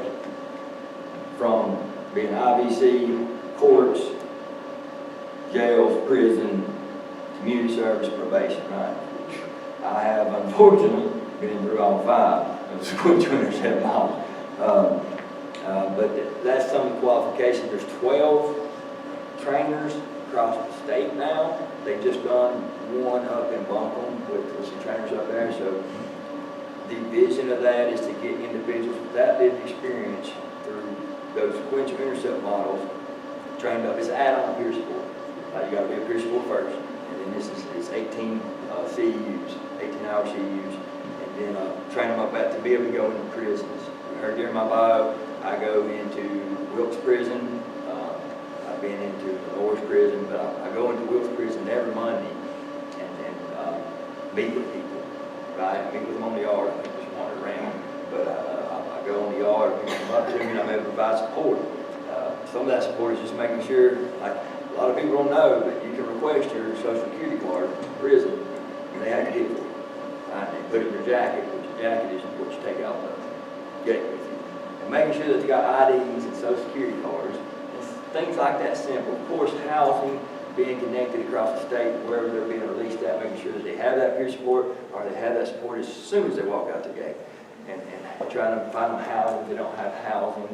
from being IVC, courts, jails, prison, community service, probation, right? I have unfortunately been through all 5. sequential intercept models. But that's some of the qualifications. There's 12 trainers across the state now. They just done one up in Buncombe with some trainers up there. So the vision of that is to get individuals with that lived experience through those sequential intercept models trained up. It's an add-on peer support. You got to be a peer support first, and then it's 18 CEUs, 18-hour CEUs, and then train them up to be able to go into prisons. You heard during my bio, I go into Wilkes Prison. I've been into the Norris Prison, but I go into Wilkes Prison every Monday and meet with people, right? Meet with them on the yard. I think just wander around, but I go on the yard, people come up to me, and I'm able to provide support. Some of that support is just making sure, like a lot of people don't know, but you can request your Social Security card from prison, and they have to give it to you. Right? They put it in your jacket, which your jacket is what you take out the gate with you. And making sure that you got IDs and Social Security cards, and things like that simple. Of course, housing, being connected across the state, wherever they're being released at, making sure that they have that peer support, or they have that support as soon as they walk out the gate. And trying to find them housing if they don't have housing.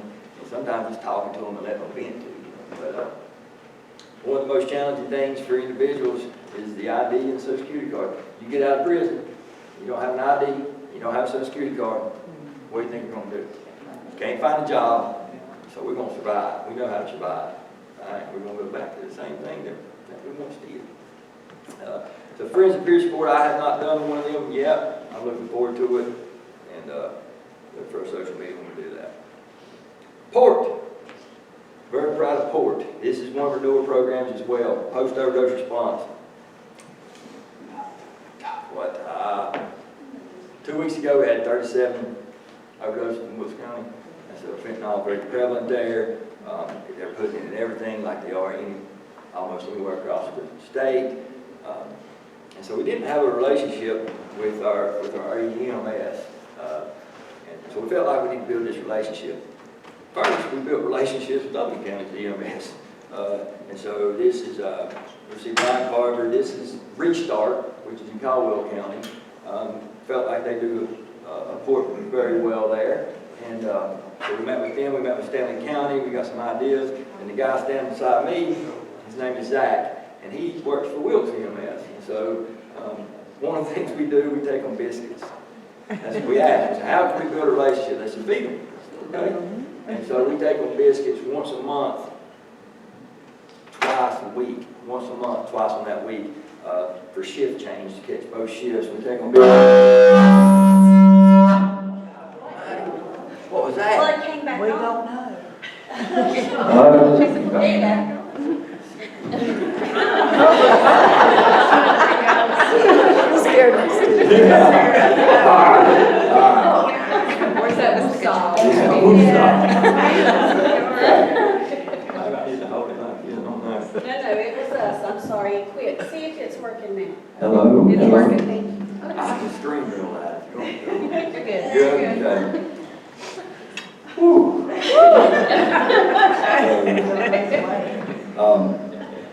Sometimes it's talking to them and letting them vent to you. But one of the most challenging things for individuals is the ID and the Social Security card. You get out of prison, you don't have an ID, you don't have a Social Security card, what do you think you're going to do? You can't find a job, so we're going to survive. We know how to survive. All right? We're going to go back to the same thing that we once did. So Friends of Peer Support, I have not done one of them yet. I'm looking forward to it, and look for a social media when we do that. PORT. Very proud of PORT. This is one of our newer programs as well. Post-overdose response. 2 weeks ago we had 37 overdoses in Wilkes County. And so fentanyl very prevalent there. They're putting it in everything like they are almost anywhere across the state. And so we didn't have a relationship with our EMS. And so we felt like we need to build this relationship. First, we built relationships with other counties, the EMS. And so this is, we see Brian Carver, this is Restart, which is in Caldwell County. Felt like they do PORT very well there. And so we met with them, we met with Stanley County, we got some ideas. And the guy standing beside me, his name is Zach, and he works for Wilkes EMS. And so one of the things we do, we take them biscuits. That's what we ask, how can we build a relationship? They said, feed them. Okay? And so we take them biscuits once a month, twice a week, once a month, twice on that week, for shift change to catch both shifts. We take them biscuits. What was that? Well, it came back We on. don't know. Scared us. Where's that was solved? I need to hold it like this, don't know. No, it was us. I'm sorry. Quit. See if it's working now. Hello? It's Hello? working, thank you. I can stream real loud if you want to. You're good. Good, okay. Whew.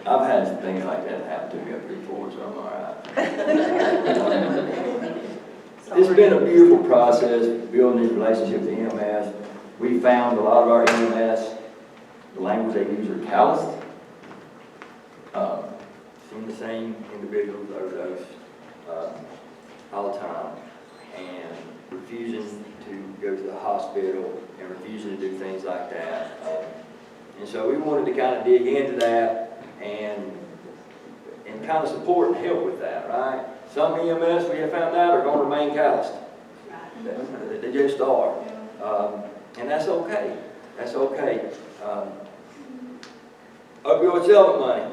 I've had some things like that happen to me up before, so I'm all right. It's been a beautiful process building these relationships with EMS. We found a lot of our EMS, the language they use are calloused. Seen the same individuals overdose all the time, and refusing to go to the hospital and refusing to do things like that. And so we wanted to kind of dig into that and kind of support and help with that, right? Some EMS we have found out are going to remain calloused. They just are. And that's okay. That's okay. Opioid settlement money.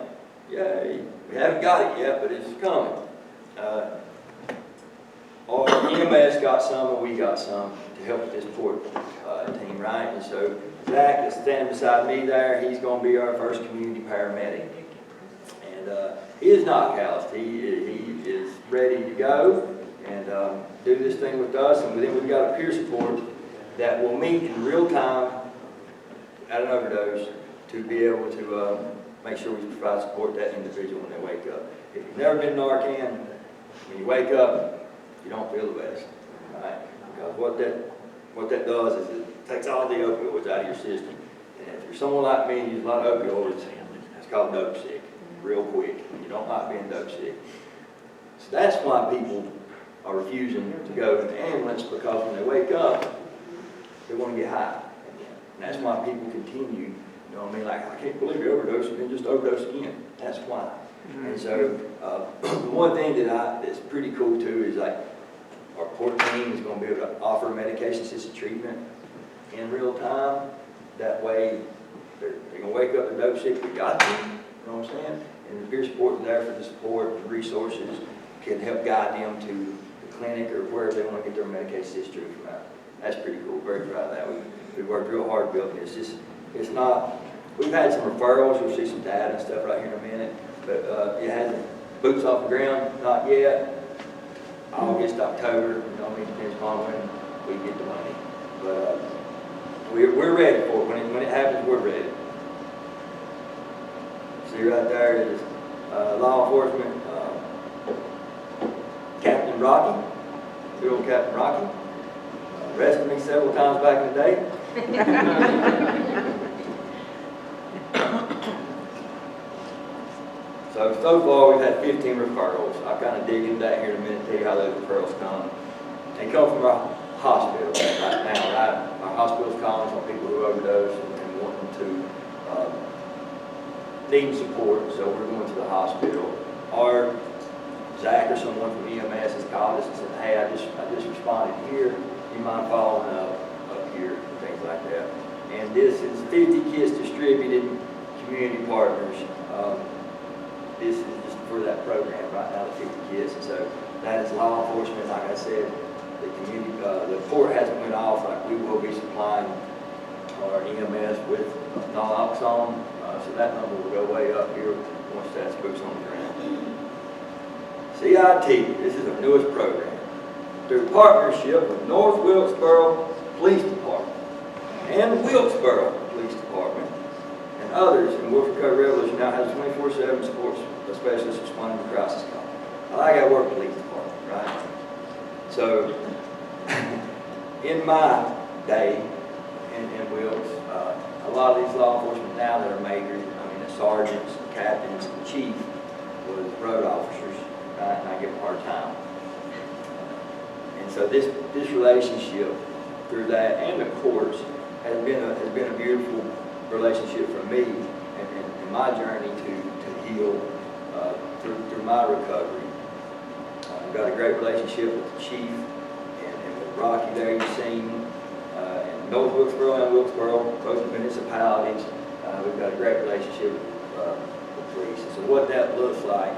Yay. We haven't got it yet, but it's coming. Our EMS got some and we got some to help with this PORT team, right? And so Zach is standing beside me there. He's going to be our first community paramedic. And he is not calloused. He is ready to go and do this thing with us. And then we've got a peer support that will meet in real time at an overdose to be able to make sure we provide support to that individual when they wake up. If you've never been Narcan, when you wake up, you don't feel the best, right? Because what that does is it takes all the opioids out of your system. And if you're someone like me and use a lot of opioids, it's called dope sick, real quick. You don't like being dope sick. So that's why people are refusing to go to the ambulance, because when they wake up, they want to get high. And that's why people continue, you know what I mean? Like, I can't believe you overdosed and then just overdose again. That's why. And so, the one thing that's pretty cool too is like, our port team is going to be able to offer medication-assisted treatment in real time. That way, they're going to wake up and dope sick, we got them, you know what I'm saying? And the peer support is there for the support, the resources can help guide them to the clinic or wherever they want to get their medication-assisted treatment from. That's pretty cool, very proud of that. We worked real hard building this. It's not, we've had some referrals, you'll see some data and stuff right here in a minute, but it hasn't, boots off the ground, not yet. August, October, you know, it depends upon when we get the money. But we're ready for it. When it happens, we're ready. See right there is law enforcement, Captain Rocky, good old Captain Rocky. Arrested me several times back in the day. So far we've had 15 referrals. I'll kind of dig into that here in a minute, tell you how those referrals come. They come from our hospital right now, right? Our hospital's calling on people who overdose and wanting to need support, so we're going to the hospital. Or Zach or someone from EMS has called us and said, hey, I just responded here. You mind following up here, and things like that. And this is 50 kits distributed, community partners. This is just for that program right now, the 50 kits. And so that is law enforcement. Like I said, the community, the port hasn't went off. Like we will be supplying our EMS with naloxone. So that number will go way up here once that's boots on the ground. CIT, this is our newest program. Through partnership with North Wilkesboro Police Department and Wilkesboro Police Department and others in Wilkes Recovery Revolution now has 24/7 support specialists responding to crisis calls. I like our work police department, right? So, in my day in Wilkes, a lot of these law enforcement now that are majors, I mean the sergeants, the captains, the chief, was road officers, right? And I give them a hard time. And so this relationship through that and the courts has been a beautiful relationship for me and my journey to heal through my recovery. We've got a great relationship with the chief and with Rocky there you've seen, and North Wilkesboro and Wilkesboro, both municipalities. We've got a great relationship with police. And so what that looks like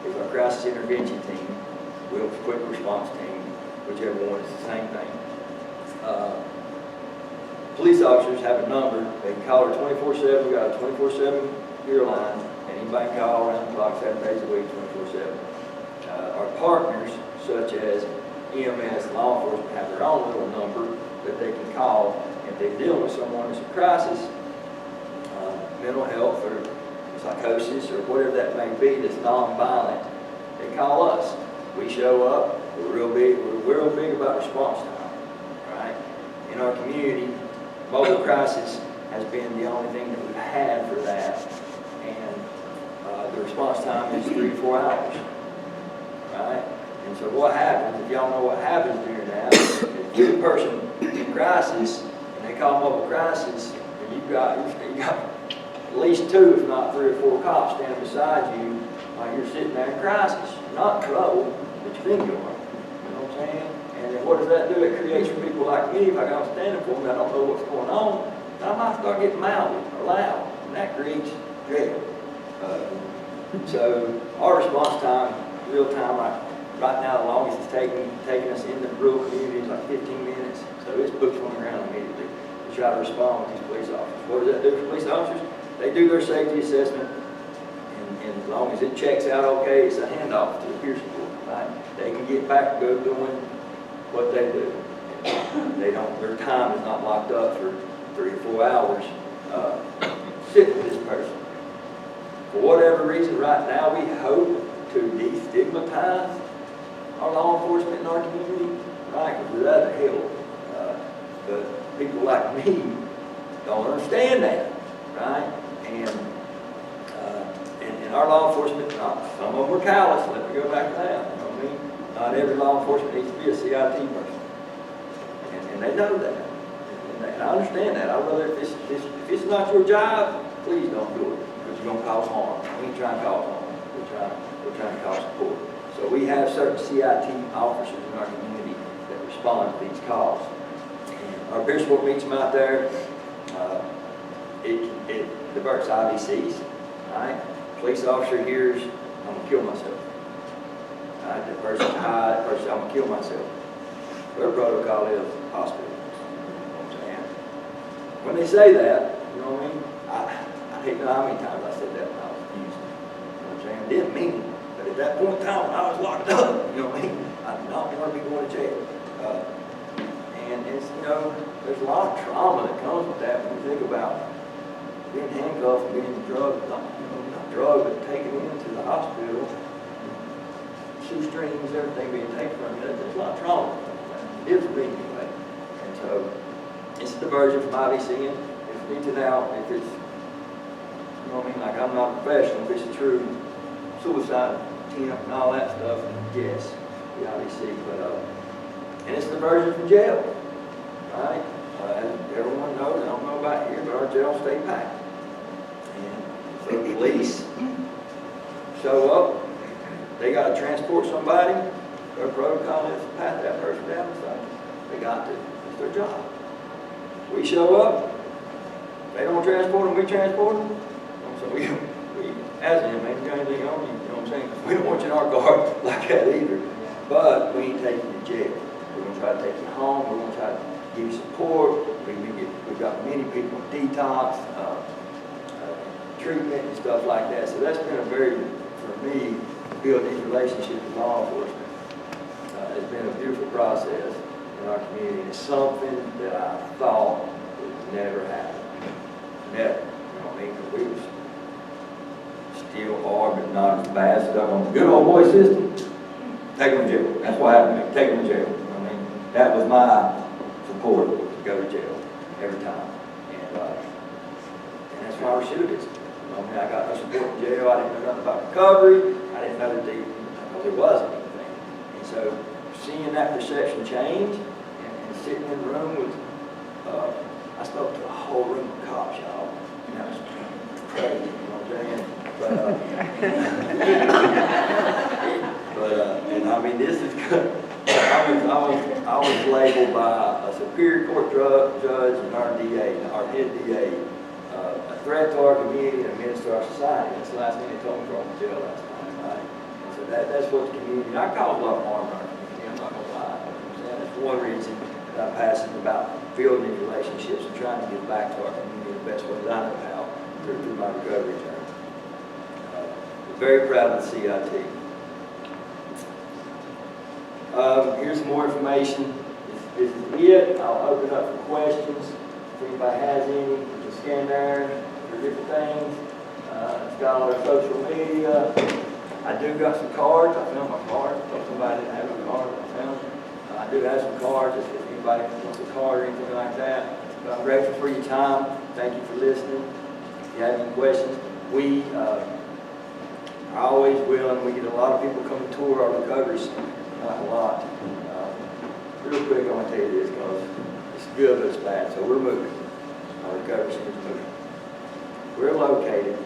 is our crisis intervention team, Wilkes Quick Response Team, whichever one is the same thing. Police officers have a number. They can call her 24/7. We've got a 24/7 gear line. Anybody can call around the clock 7 days a week, 24/7. Our partners, such as EMS, law enforcement, have their own little number that they can call if they're dealing with someone who's in crisis, mental health or psychosis or whatever that may be that's non-violent. They call us. We show up. We're real big about response time, right? In our community, mobile crisis has been the only thing that we've had for that, and the response time is 3 to 4 hours, right? And so what happens, if y'all know what happens during that, if you're a person in crisis, and they call mobile crisis, and you got at least 2, if not 3 or 4 cops standing beside you while you're sitting there in crisis. You're not in trouble, but you think you are. You know what I'm saying? And then what does that do? It creates for people like me, if I got standing for me, I don't know what's going on, I might start getting mouthy or loud, and that creates jail. So our response time, real time, right now the longest it's taking us in the rural community is like 15 minutes. So it's boots on the ground immediately to try to respond with these police officers. What does that do for police officers? They do their safety assessment, and as long as it checks out okay, it's a handoff to the peer support, right? They can get back to go doing what they do. Their time is not locked up for 3 or 4 hours sitting with this person. For whatever reason, right now, we hope to destigmatize our law enforcement in our community, right? Because we're out of hell. But people like me don't understand that, right? And our law enforcement, some of them are callous, let me go back to that, you know what I mean? Not every law enforcement needs to be a CIT person. And they know that. And I understand that. I'd rather, if it's not your job, please don't do it, because you're gonna cause harm. We ain't trying to cause harm. We're trying to cause support. So we have certain CIT officers in our community that respond to these calls. And our Bishop meets them out there. It diverts IVCs, right? Police officer hears, I'm gonna kill myself. Right? The person's high, the person, I'm gonna kill myself. Their protocol is hospital. You know what I'm saying? When they say that, you know what I mean? I hate to know how many times I said that when I was accused. You know what I'm saying? I didn't mean it. But at that point in time when I was locked up, you know what I mean? I did not want to be going to jail. And it's, you know, there's a lot of trauma that comes with that when you think about being handcuffed, being drugged, not drugged, but taken into the hospital, shoestrings, everything being taken from you. There's a lot of trauma. It is for me anyway. And so it's a diversion from IVC. If we need to now, if it's, you know what I mean, like I'm not a professional, if it's a true suicide attempt and all that stuff, yes, the IVC. But and it's a diversion from jail, right? As everyone knows, I don't know about here, but our jails stay packed. And so the police show up, they got to transport somebody, their protocol is to pat that person down and say, they got to, it's their job. We show up, they don't transport them, we transport them. So we as an inmate, we got anything on you, you know what I'm saying? We don't want you in our guard like that either. But we ain't taking you to jail. We're going to try to take you home, we're going to try to give you support. We've got many people in detox, treatment and stuff like that. So that's been a very, for me, building these relationships with law enforcement. It's been a beautiful process in our community. It's something that I thought would never happen. Never. You know what I mean? Because we was still hard, but not as bad. Stuck on the good old boy system. Take them to jail. That's what happened to me. Take them to jail. You know what I mean? That was my support, to go to jail every time. And that's why we should this. You know what I mean? I got no support in jail. I didn't know nothing about recovery. I didn't know that because there wasn't anything. And so seeing that perception change and sitting in the room with, I spoke to a whole room of cops, y'all. And that was crazy, you know what I'm saying? And I mean, this is good. I was labeled by a Superior Court judge and our DA, our head DA, a threat to our community and a menace to our society. That's the last thing they told me from jail last night, right? And so that's what the community, I caused a lot of harm in our community, I'm not going to lie. You know what I'm saying? That's one reason that I'm passionate about building these relationships and trying to give back to our community the best way that I know how through my recovery journey. I'm very proud of the CIT. Here's some more information. This is it. I'll open up for questions. If anybody has any, you can scan there for different things. It's got all our social media. I do got some cards. I found my card. If somebody didn't have a card, I found them. I do have some cards if anybody wants a card or anything like that. But I'm grateful for your time. Thank you for listening. If you have any questions, I always will, and we get a lot of people come to tour our recovery center. Not a lot. Real quick, I'm going to tell you this because it's good but it's bad. So we're moving. Our recovery center is moving. We're located,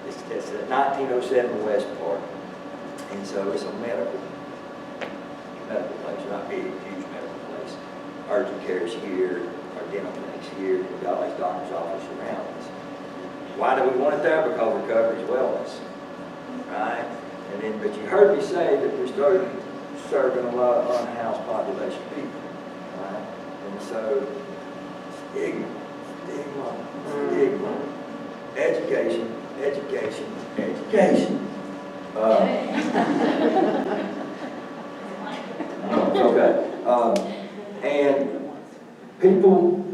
it's at 1907 West Park. And so it's a medical place, not big, huge medical place. Urgent care is here, our dental clinic's here, we've got all these doctor's offices around us. Why do we want it there? Because recovery is wellness, right? And then, but you heard me say that we started serving a lot of unhoused population people, right? And so, stigma, education. Okay. And people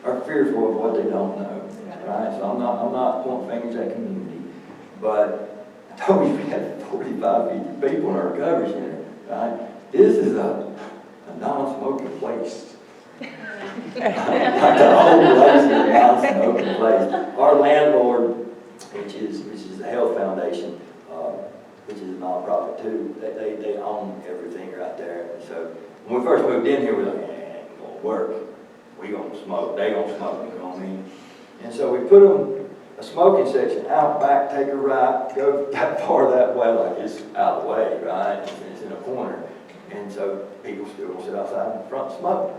are fearful of what they don't know, right? So I'm not pointing fingers at community, but I told you we had 45, 50 people in our recovery center, right? This is a non-smoking place. Like the whole place is a non-smoking place. Our landlord, which is the Health Foundation, which is a nonprofit too, they own everything right there. And so when we first moved in here, we were like, ain't gonna work. We gonna smoke, they gonna smoke, you know what I mean? And so we put them a smoking section out back, take a right, go that far that way, like it's out of the way, right? It's in a corner. And so people still gonna sit outside in the front and smoke.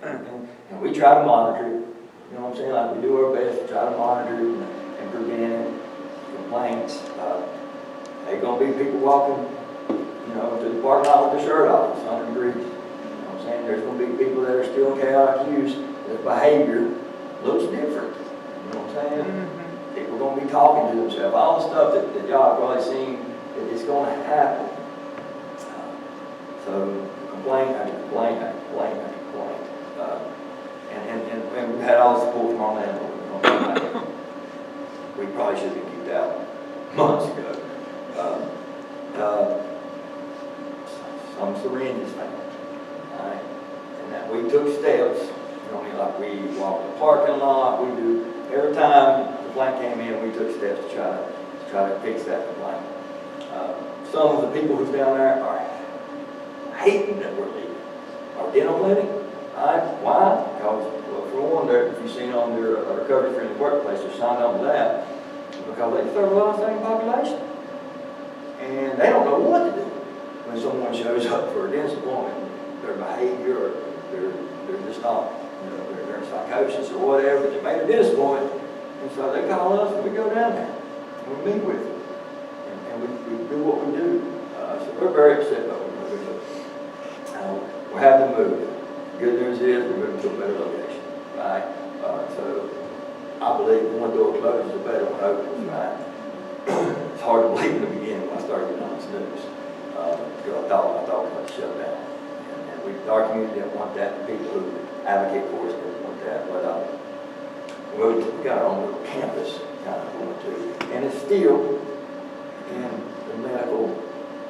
And we try to monitor it, you know what I'm saying? Like we do our best to try to monitor it and prevent it, complaints. There's gonna be people walking, you know, to the parking lot with their shirt off, it's 100 degrees. You know what I'm saying? There's gonna be people that are still in chaotic use, their behavior looks different. You know what I'm saying? People are going to be talking to themselves. All the stuff that y'all have probably seen, it's going to happen. So complaint after complaint after complaint after complaint. And we've had all the support from our landlord. You know, we probably should have been kicked out months ago. Some syringes found. Right? And that we took steps. You know what I mean? Like we walked the parking lot. We do every time the complaint came in, we took steps to try to fix that complaint. Some of the people who's down there are hating that we're leaving. Our dental clinic, why? Because, well, for one, if you've seen on their recovery-friendly workplace, they're signed on to that because they serve a lot of the same population. And they don't know what to do when someone shows up for a dentist appointment. Their behavior, or they're just not, you know, they're in psychosis or whatever, but they made a dentist appointment. And so they call us and we go down there and we meet with them. And we do what we do. So we're very upset about what we do. We're having to move. The good news is we're moving to a better location, right? So I believe one door closes, the better one opens, right? It's hard to believe in the beginning when I started getting on this news. Because I thought it was shut down. And our community didn't want that. The people who advocate for us didn't want that. But we got our own little campus kind of going to. And it's still in the medical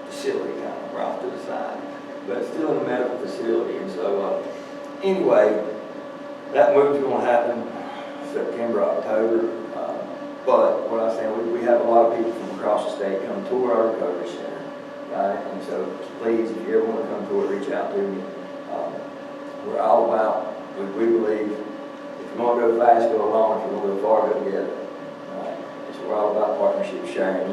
facility kind of right to the side. But it's still in the medical facility. And so anyway, that move's going to happen September, October. But what I'm saying, we have a lot of people from across the state come to our recovery center, right? And so please, if you ever want to come to it, reach out to me. We're all about, we believe, if you want to go fast, go along. If you want to go far, go together. Right? So we're all about partnership, sharing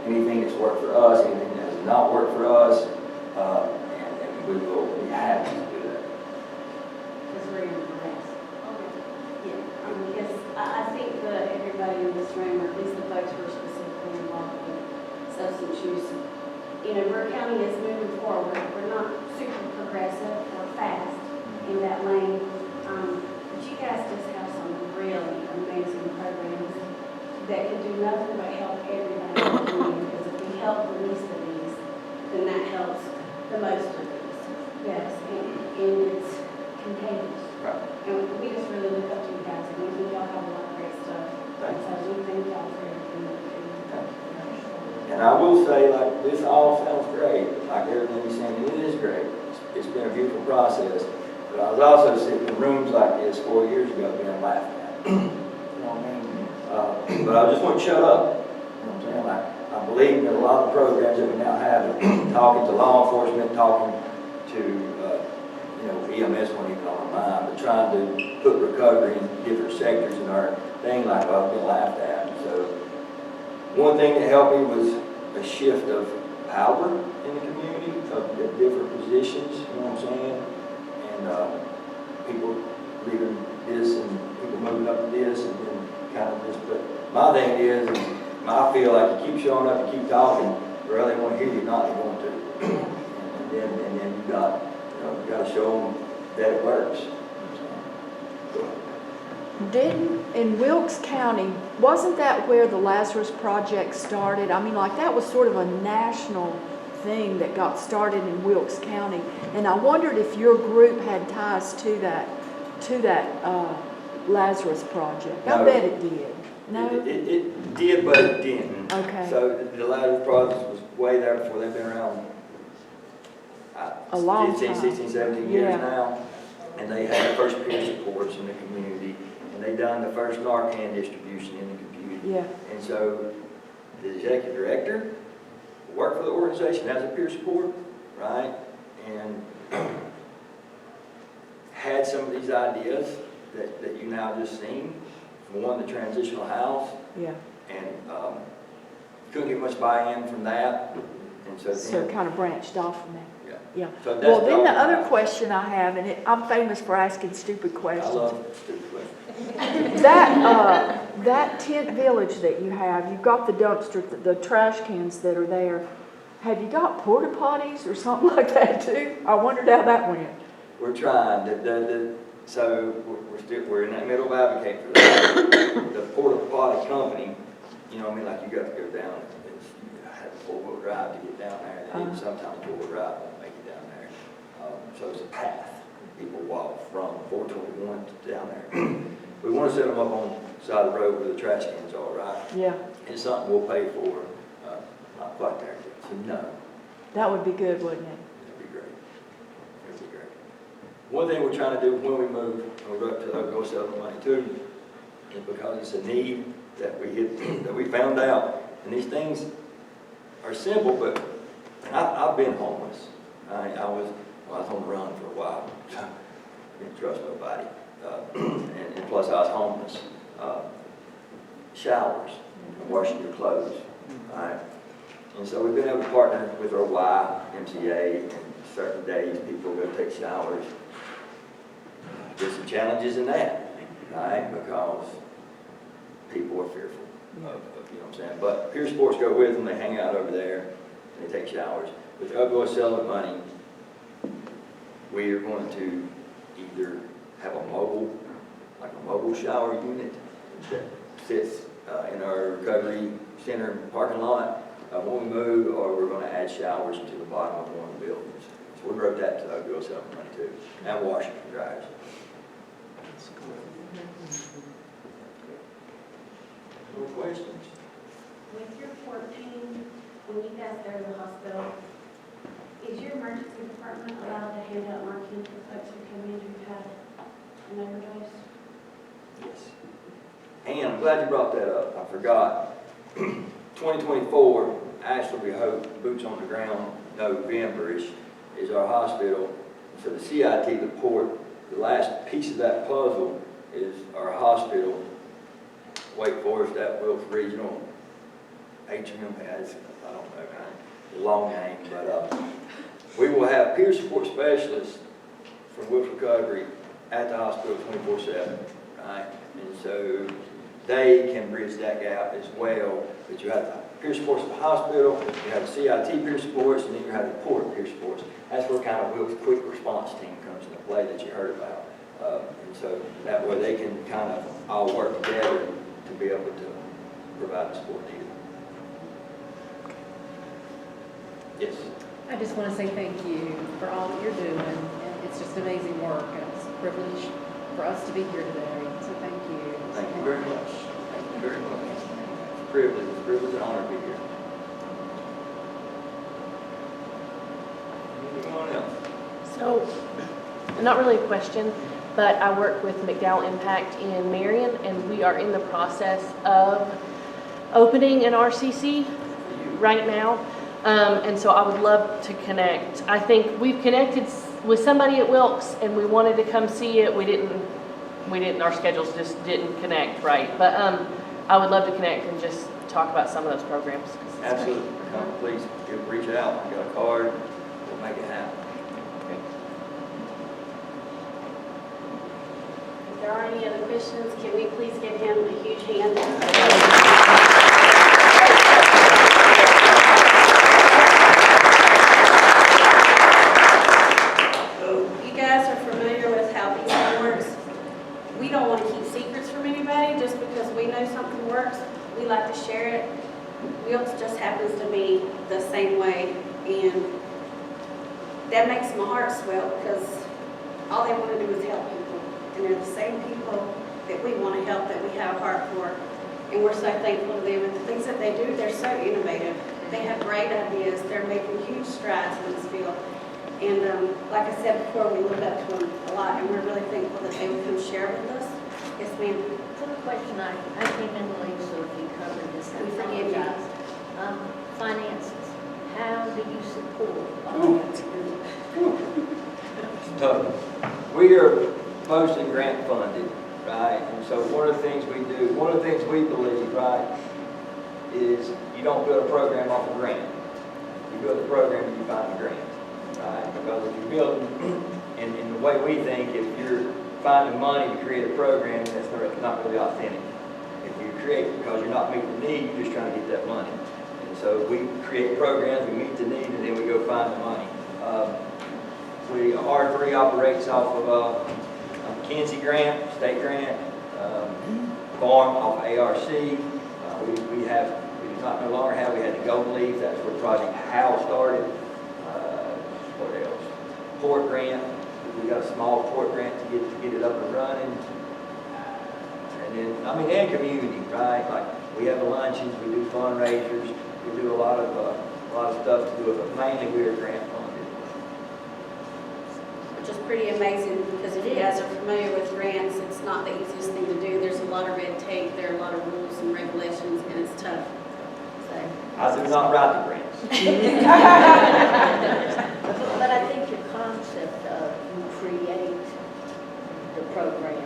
anything that's worked for us, anything that has not worked for us, and we will be happy to do that. Because we're in the rest. Yeah, because I think that everybody in this room, or at least the folks who are specifically involved with substance use, you know, Burke County is moving forward. We're not super progressive or fast in that lane, but you guys just have some really amazing programs that can do nothing but help everybody in the community. Because if we help the least of these, then that helps the most of these. Yes, and it's contagious. Right. And we just really look up to you guys, and we think y'all have a lot of great stuff. And so we thank y'all for everything that you do. And I will say, like, this all sounds great, like everything you're saying, it is great. It's been a beautiful process. But I was also sitting in rooms like this 4 years ago being laughed at. You know what I mean? But I just want to shut up. You know what I'm saying? Like, I believe in a lot of the programs that we now have, talking to law enforcement, talking to, you know, EMS wasn't even on my mind, but trying to put recovery in different sectors in our thing, like I've been laughed at. So one thing that helped me was a shift of power in the community, of the different positions, you know what I'm saying? And people leaving this and people moving up to this and then kind of this. But my thing is I feel like you keep showing up and keep talking, well, they want to hear you, not they want to. and then you got to show them that it works. Didn't, in Wilkes County, wasn't that where the Lazarus Project started? I mean, like, that was sort of a national thing that got started in Wilkes County. And I wondered if your group had ties to that Lazarus Project. No. I bet it did. No? It did, but it didn't. Okay. So the Lazarus Project was way there before they've been around. A long 15, time. 16, 17 years Yeah. now. And they had the first peer supports in the community. And they done the first Narcan distribution in the community. Yeah. And so the executive director worked for the organization as a peer support, right? And had some of these ideas that you now just seen. One, the transitional house, Yeah. and couldn't get much buy-in from that. And so So then, it kind of branched off from that. yeah. Yeah. So that's Well, then the all other about- question I have, and I'm famous for asking stupid I questions. love stupid questions. That tent village that you have, you've got the dumpster, the trash cans that are there. Have you got porta potties or something like that too? I wondered how that went. We're trying, so we're in that middle of advocating for that. The porta potty company, you know what I mean, like you got to go down, and you have a four-wheel drive to get down there, and even sometimes four-wheel drive won't make it down there. So it's a path, people walk from 421 to down there. We want to set them up on the side of the road where the trash cans are, right? Yeah, And it's something we'll pay for, not quite there, so no. that would be good, wouldn't it? It'd be great. It'd be great. One thing we're trying to do when we move, and we go up to the go sell the money too, is because it's a need that we hit, that we found out. And these things are simple, but I've been homeless. I was on the run for a while. Didn't trust nobody. And plus I was homeless. Showers, washing your clothes. Right? And so we've been able to partner with our YMCA, and certain days people go take showers. There's some challenges in that, right? Because people are fearful of, you know what I'm saying? But peer sports go with them, they hang out over there, and they take showers. With the Upgo Selling Money, we are going to either have a mobile shower unit that sits in our recovery center parking lot when we move, or we're going to add showers to the bottom of one of the buildings. So we wrote that to Upgo Selling Money too, and washing and dryers. More questions? With your 14, when you guys go to the hospital, is your emergency department allowed to hand out Narcan for folks who come in who've had an overdose? Yes. And I'm glad you brought that up. I forgot. 2024, Asheville, we hope, boots on the ground, November-ish, is our hospital. So the CIT, the port, the last piece of that puzzle is our hospital. Wake Forest, that Wilkes Regional, Atrium has, I don't know, kind of long name, but we will have peer support specialists from Wilkes Recovery at the hospital 24/7, right? And so they can bridge that gap as well. But you have the peer supports at the hospital, you have the CIT peer supports, and then you have the port peer supports. That's where kind of Wilkes quick response team comes into play that you heard about. And so that way they can kind of all work together to be able to provide the support needed. Yes. I just want to say thank you for all that you're doing, and it's just amazing work, and it's a privilege for us to be here today, so thank you. Thank you very much. Thank you very much. It's a privilege and honor to be here. Anyone else? So, not really a question, but I work with McDowell Impact in Marion, and we are in the process of opening an RCC right now. And so I would love to connect. I think we've connected with somebody at Wilkes, and we wanted to come see it. We didn't, our schedules just didn't connect right. But I would love to connect and just talk about some of those programs. 'Cause it's great. Absolutely. Come, please, reach out. I got a card. We'll make it happen. If there are any other questions, can we please give him a huge hand? You guys are familiar with how BSAN works. We don't want to keep secrets from anybody just because we know something works. We like to share it. Wilkes just happens to be the same way, and that makes my heart swell because all they want to do is help people. And they're the same people that we want to help, that we have a heart for. And we're so thankful to them. And the things that they do, they're so innovative. They have great ideas. They're making huge strides in this field. And like I said before, we look up to them a lot, and we're really thankful that they would come share with us. Yes, ma'am. Quick question, I came in late, so if you covered this, I We forgive you. apologize. Finances, how do you support all that you do? It's tough. We are mostly grant funded, right? And so one of the things we do, one of the things we believe, right, is you don't build a program off a grant. You build a program and you find a grant, right? Because if you're building, and the way we think, if you're finding money to create a program, that's not really authentic. If you create it because you're not meeting the need, you're just trying to get that money. And so we create programs, we meet the need, and then we go find the money. R3 operates off of a McKinsey grant, state grant, farm off ARC. We no longer have, we had the Golden Leaf, that's where Project HOW started. What else? Port grant, we got a small port grant to get it up and running. And then, and community, right? Like, we have the luncheons, we do fundraisers, we do a lot of stuff to do it, but mainly we are grant funded. Which is pretty amazing, because if you guys are familiar with grants, it's not the easiest thing to do. There's a lot of red tape, there are a lot of rules and regulations, and it's tough. So, I do not write the grants. But I think your concept of you create the program,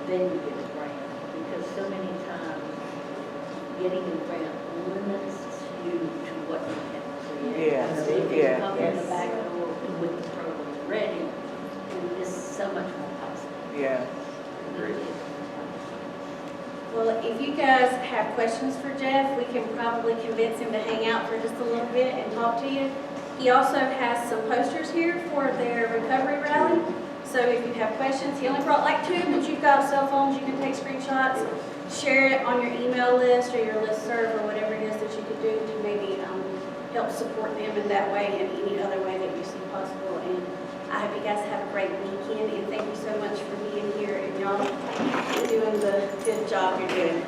then you get a grant, because so many times getting a grant limits you to what you can create. Yes, So if you yeah, come in the yes. back door with the program ready, then it's so much more possible. Yeah. well, if you guys have questions for Jeff, we can probably convince him to hang out for just a little bit and talk to you. He also has some posters here for their recovery rally. So if you have questions, he only brought like 2, but you've got cell phones, you can take screenshots, share it on your email list or your listserv or whatever it is that you could do to maybe help support them in that way and any other way that you see possible. And I hope you guys have a great weekend, and thank you so much for being here, and y'all doing the good job you're doing.